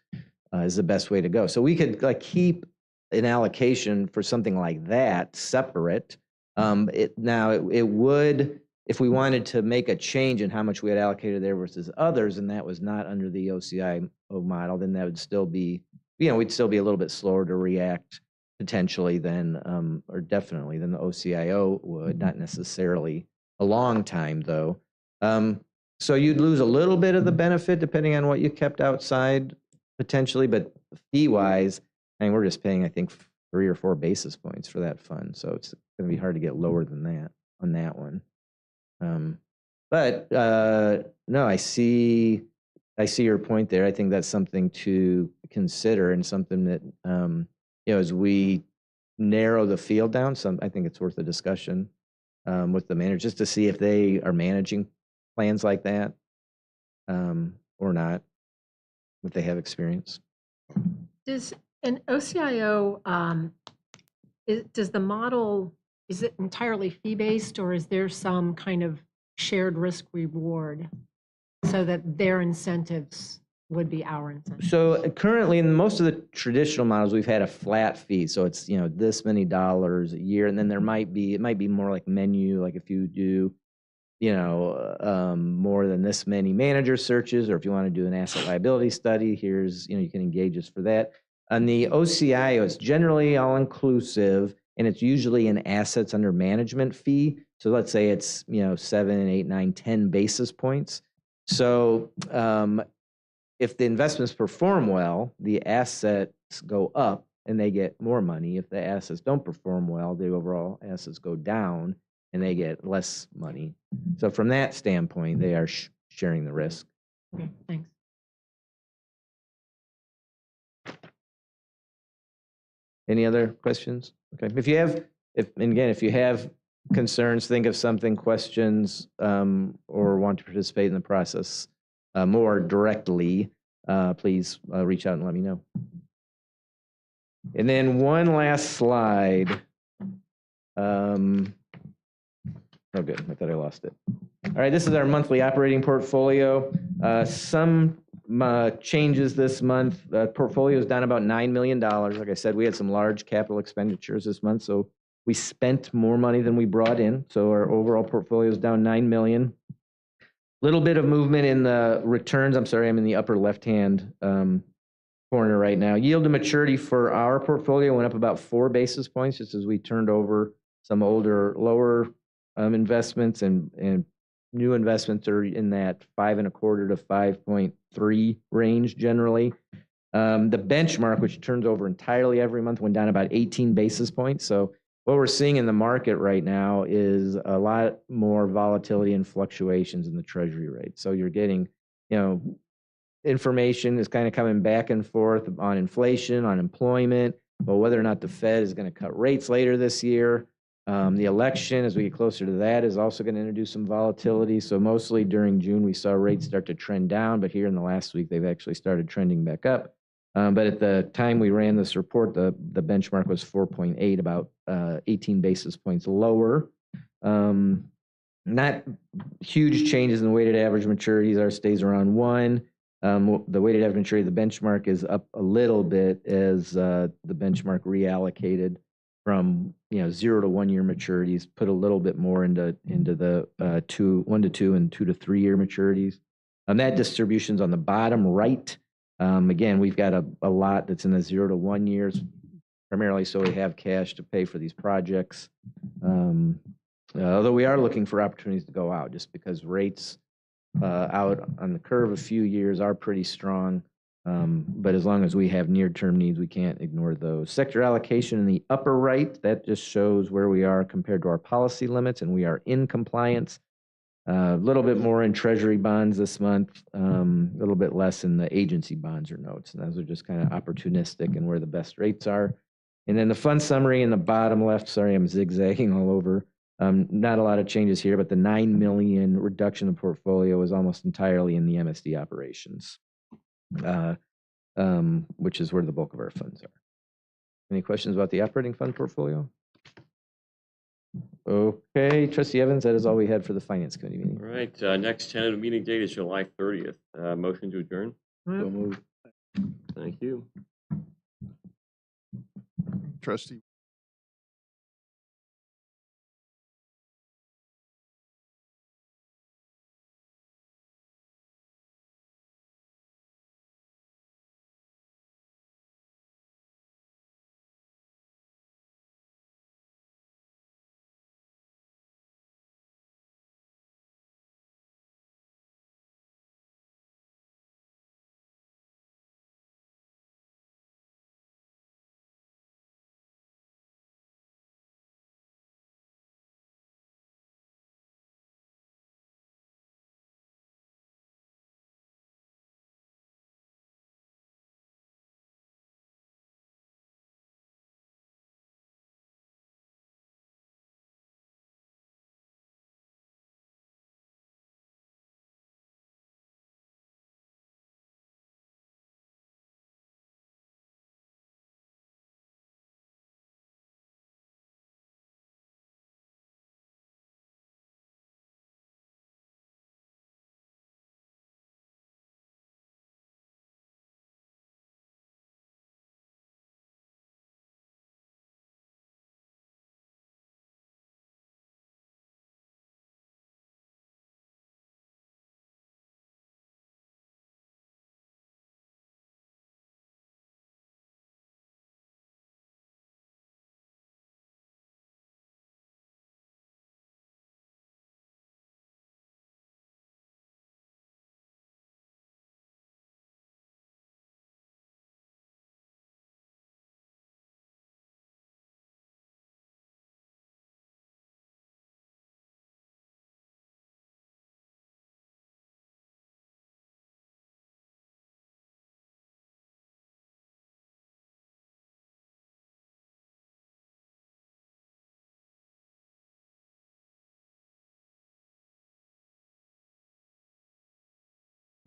is the best way to go. So we could keep an allocation for something like that separate. It would, if we wanted to make a change in how much we had allocated there versus others, and that was not under the OCIO model, then that would still be, we'd still be a little bit slower to react potentially than, or definitely than the OCIO would, not necessarily a long time though. So you'd lose a little bit of the benefit depending on what you kept outside potentially, but fee-wise, we're just paying, I think, 3 or 4 basis points for that fund. So it's going to be hard to get lower than that on that one. No, I see I see your point there. I think that's something to consider and something that, as we narrow the field down, I think it's worth a discussion with the manager just to see if they are managing plans like that or not, if they have experience. Does an OCIO, does the model, is it entirely fee-based or is there some kind of shared risk reward so that their incentives would be our incentives? So currently in most of the traditional models, we've had a flat fee. So it's, this many dollars a year. And then it might be more like menu, like if you do, more than this many manager searches, or if you want to do an asset liability study, here's, you can engage us for that. On the OCIO, it's generally all inclusive and it's usually an assets under management fee. So let's say it's, 7, 8, 9, 10 basis points. So if the investments perform well, the assets go up and they get more money. If the assets don't perform well, the overall assets go down and they get less money. So from that standpoint, they are sharing the risk. Okay, thanks. Any other questions? Okay. If you have concerns, think of something, questions, or want to participate in the process more directly, please reach out and let me know. And then one last slide. Oh, good. I thought I lost it. All right, this is our monthly operating portfolio. Some changes this month. The portfolio is down about $9 million. Like I said, we had some large capital expenditures this month, so we spent more money than we brought in. So our overall portfolio is down $9 million. Little bit of movement in the returns. I'm sorry, I'm in the upper left-hand corner right now. Yield to maturity for our portfolio went up about 4 basis points just as we turned over some older, lower investments, and new investments are in that 5.25 to 5.3 range generally. The benchmark, which turns over entirely every month, went down about 18 basis points. So what we're seeing in the market right now is a lot more volatility and fluctuations in the treasury rate. So you're getting, information is kind of coming back and forth on inflation, on employment, but whether or not the Fed is going to cut rates later this year. The election, as we get closer to that, is also going to introduce some volatility. So mostly during June, we saw rates start to trend down, but here in the last week, they've actually started trending back up. But at the time we ran this report, the benchmark was 4.8, about 18 basis points lower. Not huge changes in the weighted average maturities. Ours stays around 1. The weighted average maturity of the benchmark is up a little bit as the benchmark reallocated from 0 to 1 year maturities, put a little bit more into the 1 to 2 and 2 to 3 year maturities. That distribution's on the bottom right. Again, we've got a lot that's in the 0 to 1 years, primarily so we have cash to pay for these projects. Although we are looking for opportunities to go out, just because rates out on the curve a few years are pretty strong. But as long as we have near-term needs, we can't ignore those. Sector allocation in the upper right, that just shows where we are compared to our policy limits, and we are in compliance. A little bit more in treasury bonds this month, a little bit less in the agency bonds or notes. And those are just kind of opportunistic and where the best rates are. And then the fund summary in the bottom left, sorry, I'm zigzagging all over. Not a lot of changes here, but the $9 million reduction in portfolio is almost entirely in the MSD operations, which is where the bulk of our funds are. Any questions about the operating fund portfolio? Okay, Trustee Evans, that is all we had for the Finance Committee meeting. All right, next tentative meeting date is July 30th. Motion to adjourn. So moved. Thank you. Trustee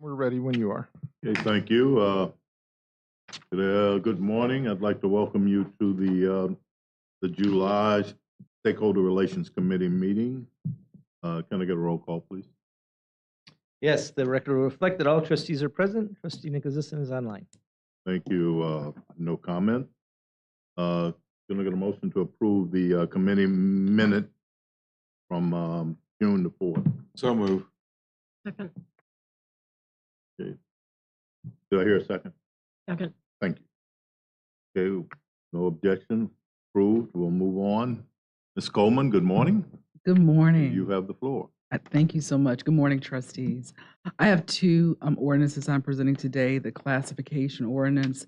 We're ready when you are. Okay, thank you. Good morning. I'd like to welcome you to the July Stakeholder Relations Committee meeting. Can I get a roll call, please? Yes, the record will reflect that all trustees are present. Trustee Nicholasison is online. Thank you. No comment. Can I get a motion to approve the committee minute from June the 4th? So move. Second. Okay. Did I hear a second? Second. Thank you. Okay, no objection. Approved. We'll move on. Ms. Coleman, good morning. Good morning. You have the floor. Thank you so much. Good morning, trustees. I have two ordinances I'm presenting today, the classification ordinance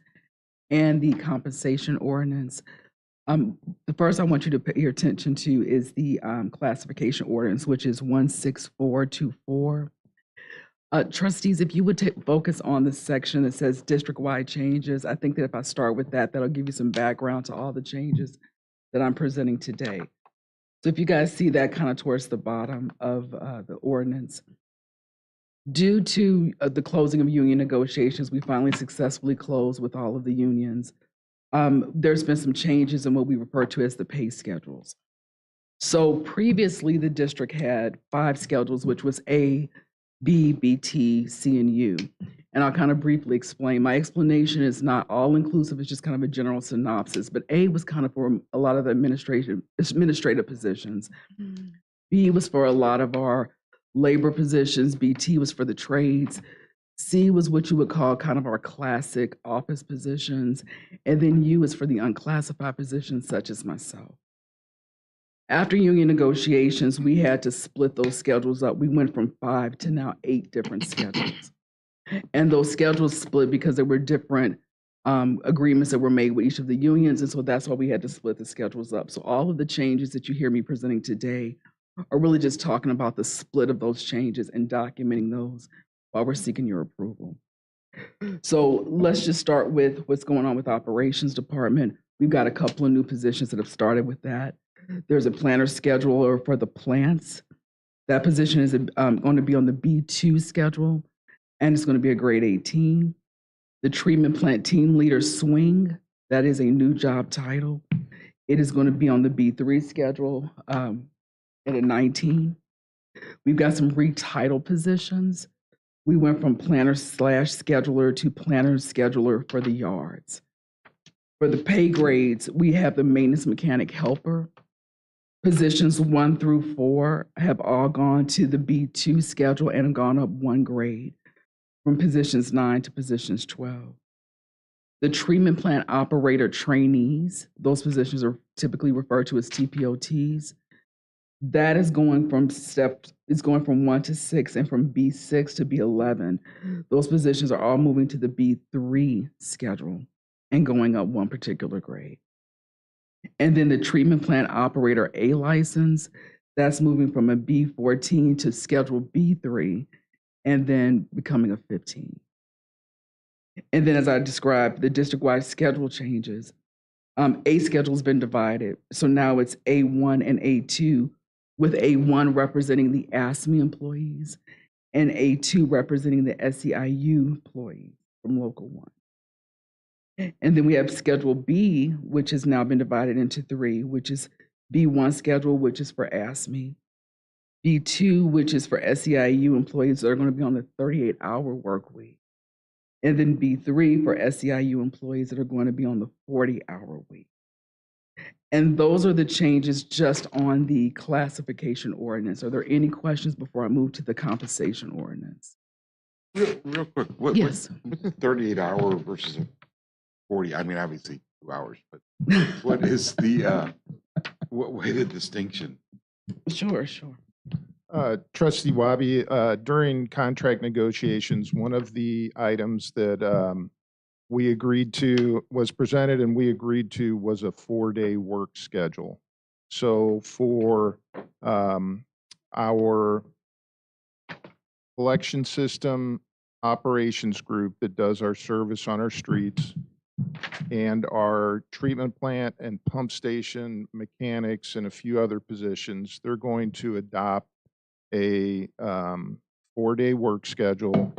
and the compensation ordinance. The first I want you to pay your attention to is the classification ordinance, which is 16424. Trustees, if you would focus on the section that says district-wide changes, I think that if I start with that, that'll give you some background to all the changes that I'm presenting today. So if you guys see that kind of towards the bottom of the ordinance, due to the closing of union negotiations, we finally successfully closed with all of the unions. There's been some changes in what we refer to as the pay schedules. So previously, the district had 5 schedules, which was A, B, BT, C, and U. And I'll kind of briefly explain. My explanation is not all inclusive, it's just kind of a general synopsis. But A was kind of for a lot of the administrative positions. B was for a lot of our labor positions. BT was for the trades. C was what you would call kind of our classic office positions. And then U is for the unclassified positions, such as myself. After union negotiations, we had to split those schedules up. We went from 5 to now 8 different schedules. And those schedules split because there were different agreements that were made with each of the unions. And so that's why we had to split the schedules up. So all of the changes that you hear me presenting today are really just talking about the split of those changes and documenting those while we're seeking your approval. So let's just start with what's going on with operations department. We've got a couple of new positions that have started with that. There's a planner scheduler for the plants. That position is going to be on the B2 schedule, and it's going to be a grade 18. The treatment plant team leader swing, that is a new job title. It is going to be on the B3 schedule at a 19. We've got some retitled positions. We went from planner/scheduler to planner scheduler for the yards. For the pay grades, we have the maintenance mechanic helper. Positions 1 through 4 have all gone to the B2 schedule and gone up 1 grade from positions 9 to positions 12. The treatment plant operator trainees, those positions are typically referred to as TPOTs. That is going from 1 to 6 and from B6 to B11. Those positions are all moving to the B3 schedule and going up 1 particular grade. And then the treatment plant operator A license, that's moving from a B14 to schedule B3 and then becoming a 15. And then as I described, the district-wide schedule changes. A schedule has been divided. So now it's A1 and A2, with A1 representing the ASME employees and A2 representing the SEIU employees from Local 1. And then we have Schedule B, which has now been divided into 3, which is B1 schedule, which is for ASME, B2, which is for SEIU employees that are going to be on the 38-hour work week, and then B3 for SEIU employees that are going to be on the 40-hour week. And those are the changes just on the classification ordinance. Are there any questions before I move to the compensation ordinance? Real quick, Yes. what's a 38-hour versus a 40? I mean, obviously 2 hours, but what is the what the distinction? Sure. Trustee Wabi, during contract negotiations, one of the items that we agreed to was presented and we agreed to was a 4-day work schedule. So for our collection system operations group that does our service on our streets and our treatment plant and pump station mechanics and a few other positions, they're going to adopt a 4-day work schedule,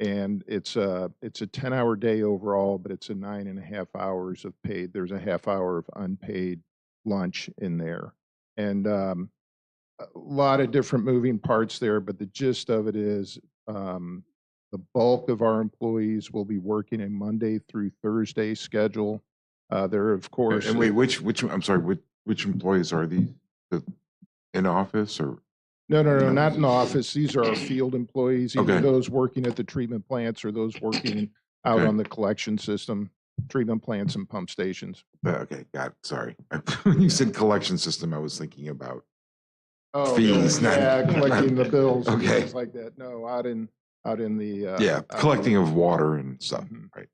And it's a 10-hour day overall, but it's a 9.5 hours of paid. There's a half hour of unpaid lunch in there. And a lot of different moving parts there, but the gist of it is the bulk of our employees will be working a Monday through Thursday schedule. There, of course. And wait, I'm sorry, which employees are these? The in office or? No, not in office. These are our field employees, either Okay. those working at the treatment plants or those working out Okay. on the collection system, treatment plants and pump stations. Okay, got it. Sorry. When you said collection system, I was thinking about Oh, fees, not. yeah, collecting the bills and Okay. things like that. No, out in the. Yeah, out in collecting the- of water and stuff, Mhm. right?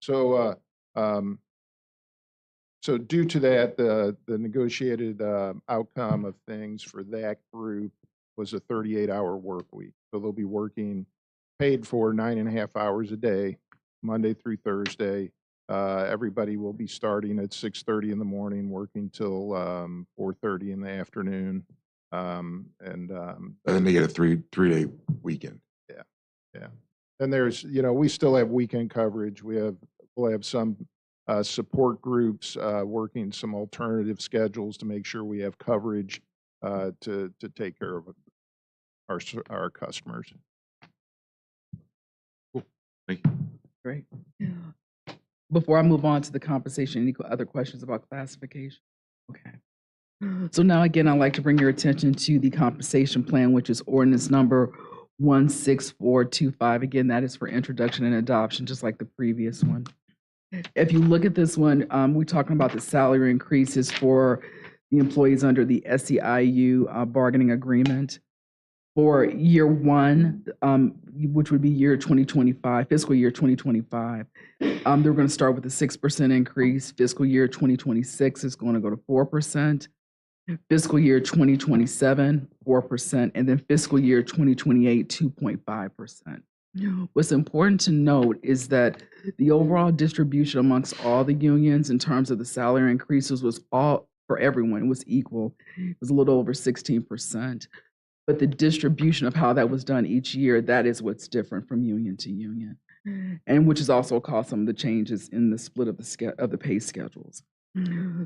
So, so due to that, the negotiated outcome of things for that group was a 38-hour work week. So they'll be working paid for 9.5 hours a day, Monday through Thursday. Everybody will be starting at 6:30 in the morning, working till 4:30 in the afternoon. And then they get a three-day weekend. yeah. And there's, we still have weekend coverage. We'll have some support groups working some alternative schedules to make sure we have coverage to take care of our customers. Thank you. Great. Before I move on to the compensation, any other questions about classification? Okay. So now again, I'd like to bring your attention to the compensation plan, which is ordinance number 16425. Again, that is for introduction and adoption, just like the previous one. If you look at this one, we're talking about the salary increases for the employees under the SEIU bargaining agreement. For year one, which would be year 2025, fiscal year 2025, they're going to start with a 6% increase. Fiscal year 2026 is going to go to 4%. Fiscal year 2027, 4%, and then fiscal year 2028, 2.5%. What's important to note is that the overall distribution amongst all the unions in terms of the salary increases was all for everyone was equal. It was a little over 16%. But the distribution of how that was done each year, that is what's different from union to union, and which has also caused some of the changes in the split of the pay schedules.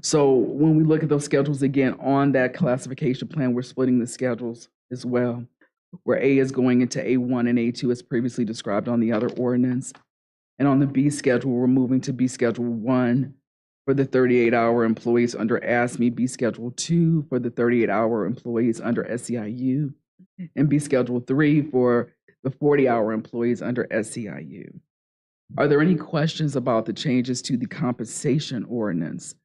So when we look at those schedules again on that classification plan, we're splitting the schedules as well, where A is going into A1 and A2 as previously described on the other ordinance. And on the B schedule, we're moving to B Schedule 1 for the 38-hour employees under ASME, B Schedule 2 for the 38-hour employees under SEIU, and B Schedule 3 for the 40-hour employees under SEIU. Are there any questions about the changes to the compensation ordinance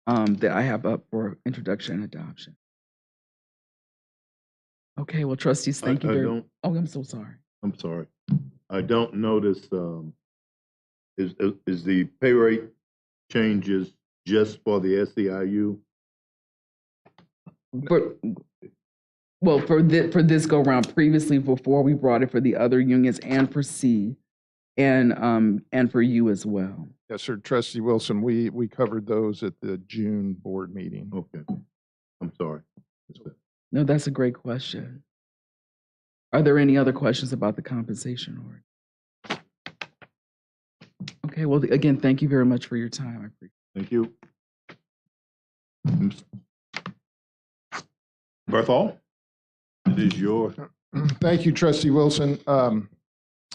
that I have up for introduction and adoption? Okay, well, trustees, thank you very much. Oh, I'm so sorry. I'm sorry. I don't notice, is the pay rate changes just for the SEIU? For this go round, previously before we brought it for the other unions and for C and for you as well. Yes, sir. Trustee Wilson, we covered those at the June board meeting. Okay. I'm sorry. No, that's a great question. Are there any other questions about the compensation order? Okay, well, again, thank you very much for your time. I appreciate it. Thank you. Berthol, it is yours. Thank you, Trustee Wilson.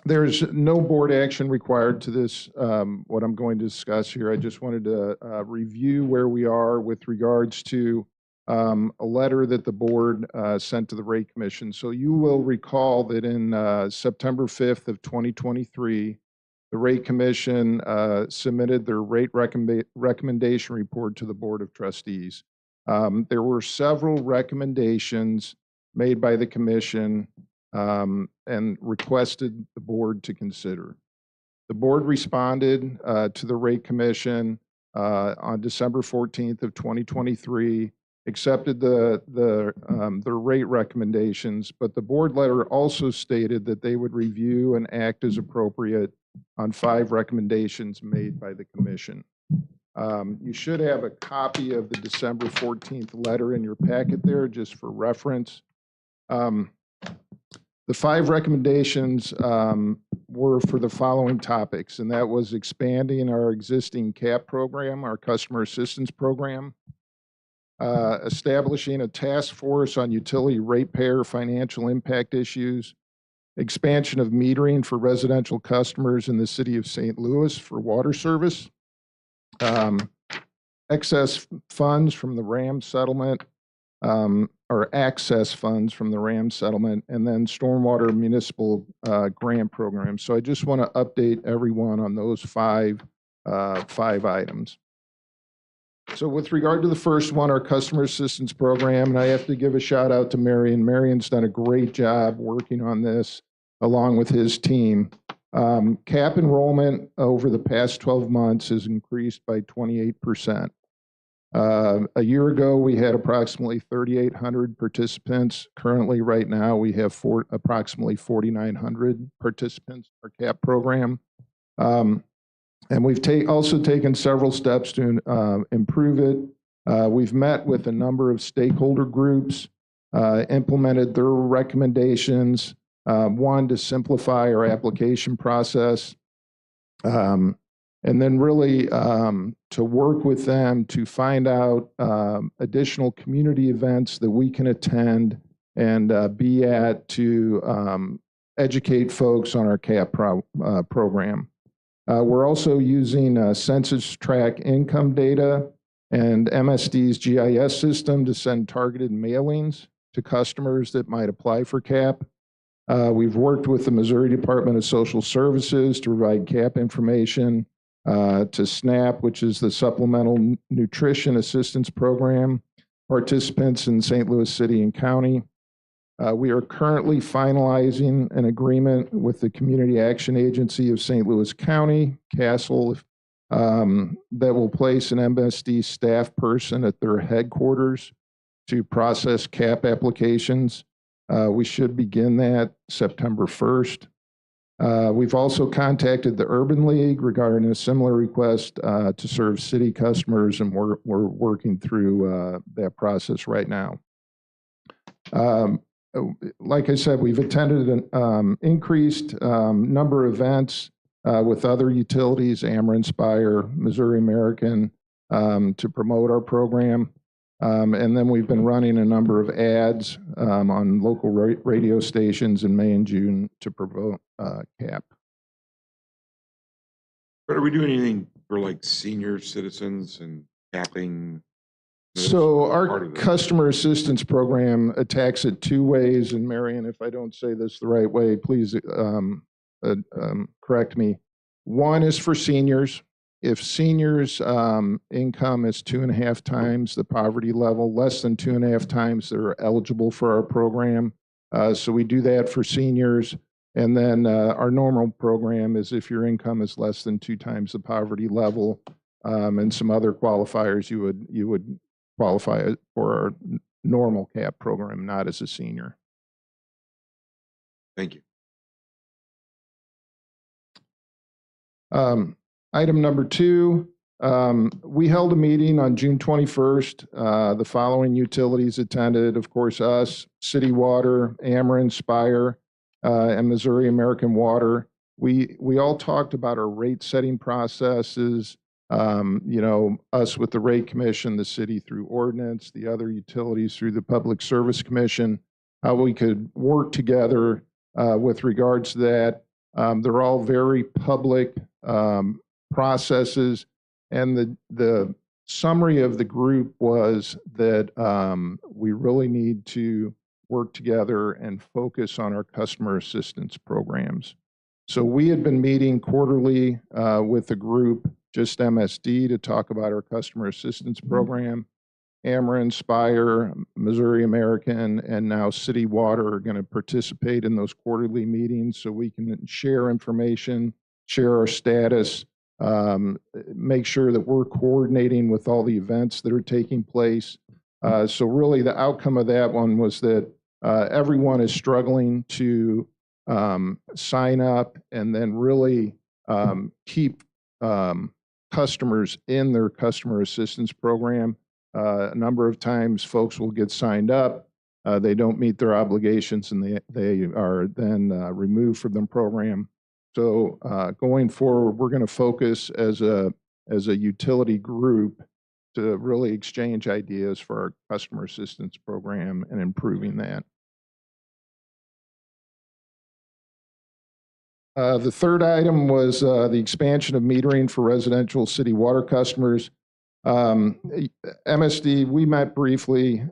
There's no board action required to this, what I'm going to discuss here. I just wanted to review where we are with regards to a letter that the board sent to the Rate Commission. So you will recall that in September 5th of 2023, the Rate Commission submitted their rate recommendation report to the Board of Trustees. There were several recommendations made by the Commission and requested the board to consider. The board responded to the Rate Commission on December 14th of 2023, accepted the rate recommendations, but the board letter also stated that they would review and act as appropriate on 5 recommendations made by the Commission. You should have a copy of the December 14th letter in your packet there, just for reference. The The 5 recommendations were for the following topics, and that was expanding our existing CAP program, our customer assistance program, establishing a task force on utility ratepayer financial impact issues, expansion of metering for residential customers in the city of St. Louis for water service, excess funds from the RAM settlement, or access funds from the RAM settlement, and then stormwater municipal grant program. So I just want to update everyone on those five items. So with regard to the first one, our customer assistance program, and I have to give a shout out to Marion. Marion's done a great job working on this along with his team. CAP enrollment over the past 12 months has increased by 28%. A year ago, we had approximately 3,800 participants. Currently, right now, we have approximately 4,900 participants in our CAP program. And we've also taken several steps to improve it. We've met with a number of stakeholder groups, implemented their recommendations, one, to simplify our application process, and then really to work with them to find out additional community events that we can attend and be at to educate folks on our CAP program. We're also using census tract income data and MSD's GIS system to send targeted mailings to customers that might apply for CAP. We've worked with the Missouri Department of Social Services to provide CAP information to SNAP, which is the Supplemental Nutrition Assistance Program, participants in St. Louis City and County. We are currently finalizing an agreement with the Community Action Agency of St. Louis County, CASEL, that will place an MSD staff person at their headquarters to process CAP applications. We should begin that September 1st. We've also contacted the Urban League regarding a similar request to serve city customers, and we're working through that process right now. Like I said, we've attended an increased number of events with other utilities, Ameren, Spire, Missouri American, to promote our program. And then we've been running a number of ads on local radio stations in May and June to promote CAP. But are we doing anything for like senior citizens and capping? So our customer assistance program attacks it 2 ways. And Marion, if I don't say this the right way, please correct me. One is for seniors. If seniors' income is 2.5 times the poverty level, less than 2.5 times, they're eligible for our program. So we do that for seniors. And then our normal program is if your income is less than 2 times the poverty level, and some other qualifiers, you would qualify for our normal CAP program, not as a senior. Thank you. Item number 2, we held a meeting on June 21st. The following utilities attended, of course, us, City Water, Ameren, Spire, and Missouri American Water. We all talked about our rate setting processes, us with the Rate Commission, the city through ordinance, the other utilities through the Public Service Commission, how we could work together with regards to that. They're all very public processes, and the summary of the group was that we really need to work together and focus on our customer assistance programs. So we had been meeting quarterly with the group, just MSD, to talk about our customer assistance program. Ameren, Spire, Missouri American, and now City Water are going to participate in those quarterly meetings so we can share information, share our status, make sure that we're coordinating with all the events that are taking place. So really the outcome of that one was that everyone is struggling to sign up and then really keep customers in their customer assistance program. A number of times folks will get signed up, they don't meet their obligations and they are then removed from the program. So going forward, we're going to focus as a utility group to really exchange ideas for our customer assistance program and improving that. The third item was the expansion of metering for residential city water customers. MSD, we met briefly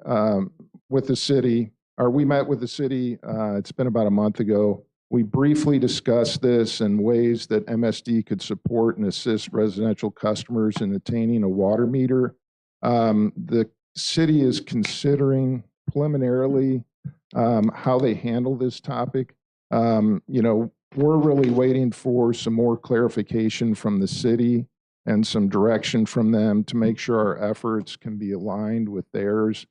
with the city, or we met with the city, it's been about a month ago. We briefly discussed this and ways that MSD could support and assist residential customers in attaining a water meter. The city is considering preliminarily how they handle this topic. We're really waiting for some more clarification from the city and some direction from them to make sure our efforts can be aligned with theirs.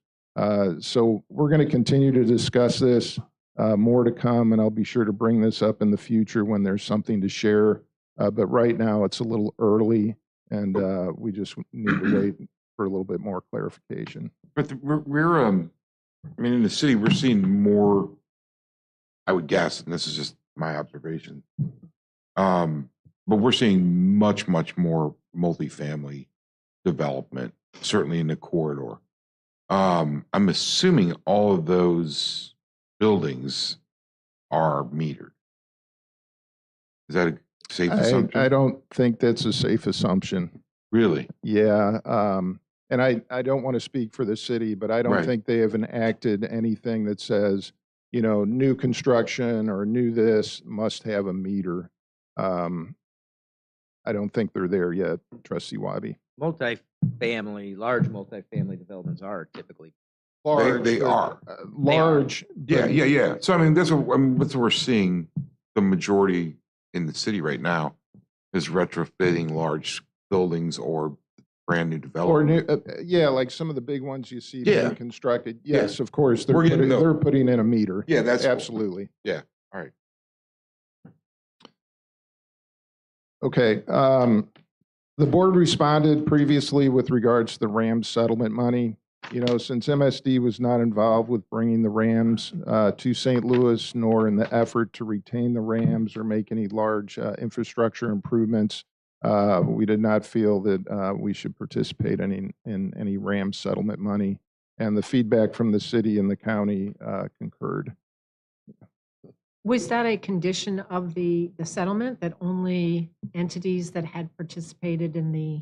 So we're going to continue to discuss this, more to come, and I'll be sure to bring this up in the future when there's something to share. But right now it's a little early, and we just need to wait for a little bit more clarification. But we're I mean, in the city, we're seeing more, I would guess, and this is just my observation, but we're seeing much more multifamily development, certainly in the corridor. I'm assuming all of those buildings are metered. Is that a safe assumption? I don't think that's a safe assumption. Really? Yeah. And I don't want to speak for the city, but I don't Right. think they have enacted anything that says, new construction or new this must have a meter. I don't think they're there yet, Trustee Wabi. Large multifamily developments are typically. They are. Large. Yeah. So I mean, that's what we're seeing. The majority in the city right now is retrofitting large buildings or brand new development. Or new, like some of the big ones you see Yeah. being constructed. Yes, of course, they're We're getting they're putting in a meter. Yeah, that's cool. Absolutely. Yeah. All right. Okay. The board responded previously with regards to the Rams settlement money. Since MSD was not involved with bringing the Rams to St. Louis, nor in the effort to retain the Rams or make any large infrastructure improvements, we did not feel that we should participate in any Rams settlement money. And the feedback from the city and the county concurred. Was that a condition of the settlement, that only entities that had participated in the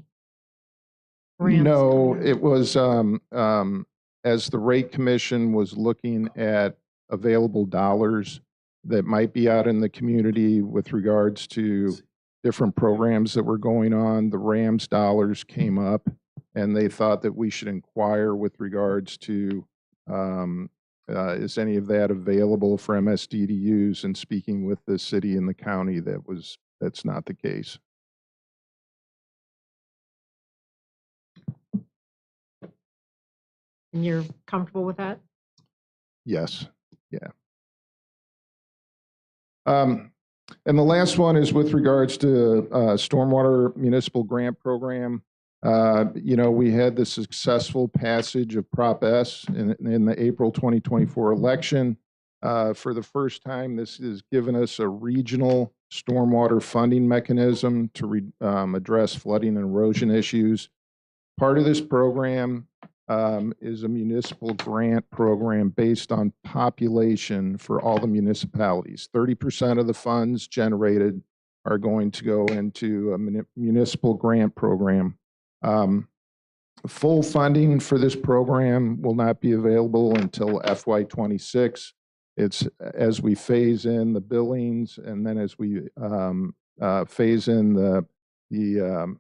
Rams? No, it was as the rate commission was looking at available dollars that might be out in the community with regards to different programs that were going on, the Rams dollars came up, and they thought that we should inquire with regards to is any of that available for MSD to use? And speaking with the city and the county, that's not the case. And you're comfortable with that? Yes. Yeah. And the last one is with regards to stormwater municipal grant program. We had the successful passage of Prop S in the April 2024 election. For the first time, this has given us a regional stormwater funding mechanism to address flooding and erosion issues. Part of this program is a municipal grant program based on population for all the municipalities. 30% of the funds generated are going to go into a municipal grant program. Full funding for this program will not be available until FY26. It's as we phase in the billings, and then as we phase in the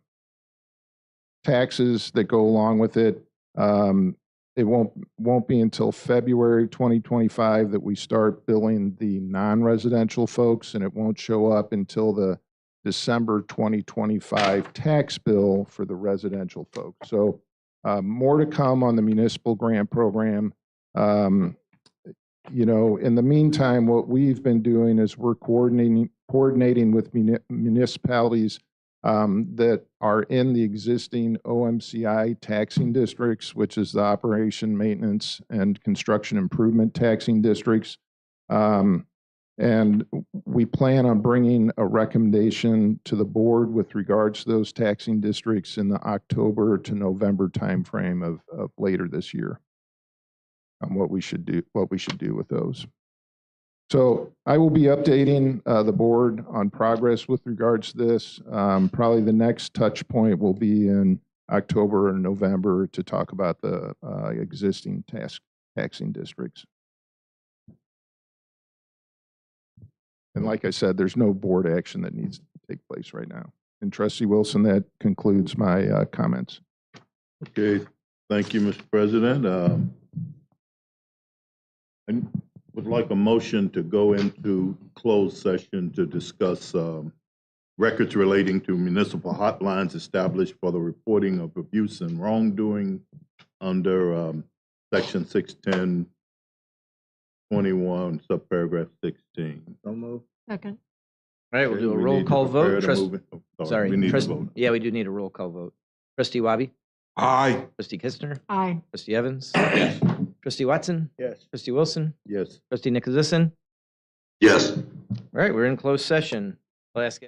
taxes that go along with it. It won't be until February 2025 that we start billing the non-residential folks, and it won't show up until the December 2025 tax bill for the residential folks. So more to come on the municipal grant program. In the meantime, what we've been doing is we're coordinating with municipalities that are in the existing OMCI taxing districts, which is the operation, maintenance, and construction improvement taxing districts. And we plan on bringing a recommendation to the board with regards to those taxing districts in the October to November timeframe of later this year on what we should do with those. So I will be updating the board on progress with regards to this. Probably the next touch point will be in October or November to talk about the existing taxing districts. And like I said, there's no board action that needs to take place right now. And Trustee Wilson, that concludes my comments. Okay, thank you, Mr. President. I would like a motion to go into closed session to discuss records relating to municipal hotlines established for the reporting of abuse and wrongdoing under Section 610-21, subparagraph 16. So move. Second. All right, we'll do a We roll need to call prepare vote. to move it. Oh, Sorry, we need to vote. yeah, we do need a roll call vote. Trustee Wabi, Aye. Trustee Kistner, Aye. Trustee Evans, Trustee Watson, Yes. Trustee Wilson, Yes. Trustee Nicholasison. Yes. All right, we're in closed session. I'll ask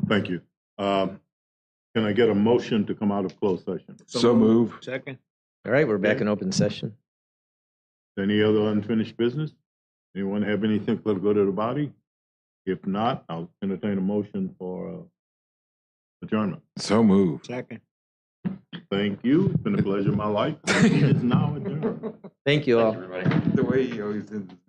Thank you. Can I get a motion to come out of closed session? So move. Second. All right, we're back in open session. Any other unfinished business? Anyone have anything to go to the body? If not, I'll entertain a motion for adjournment. So move. Second. Thank you. It's been a pleasure of my life. It is now adjourned. Thank you all. Thanks, everybody. The way he always ends his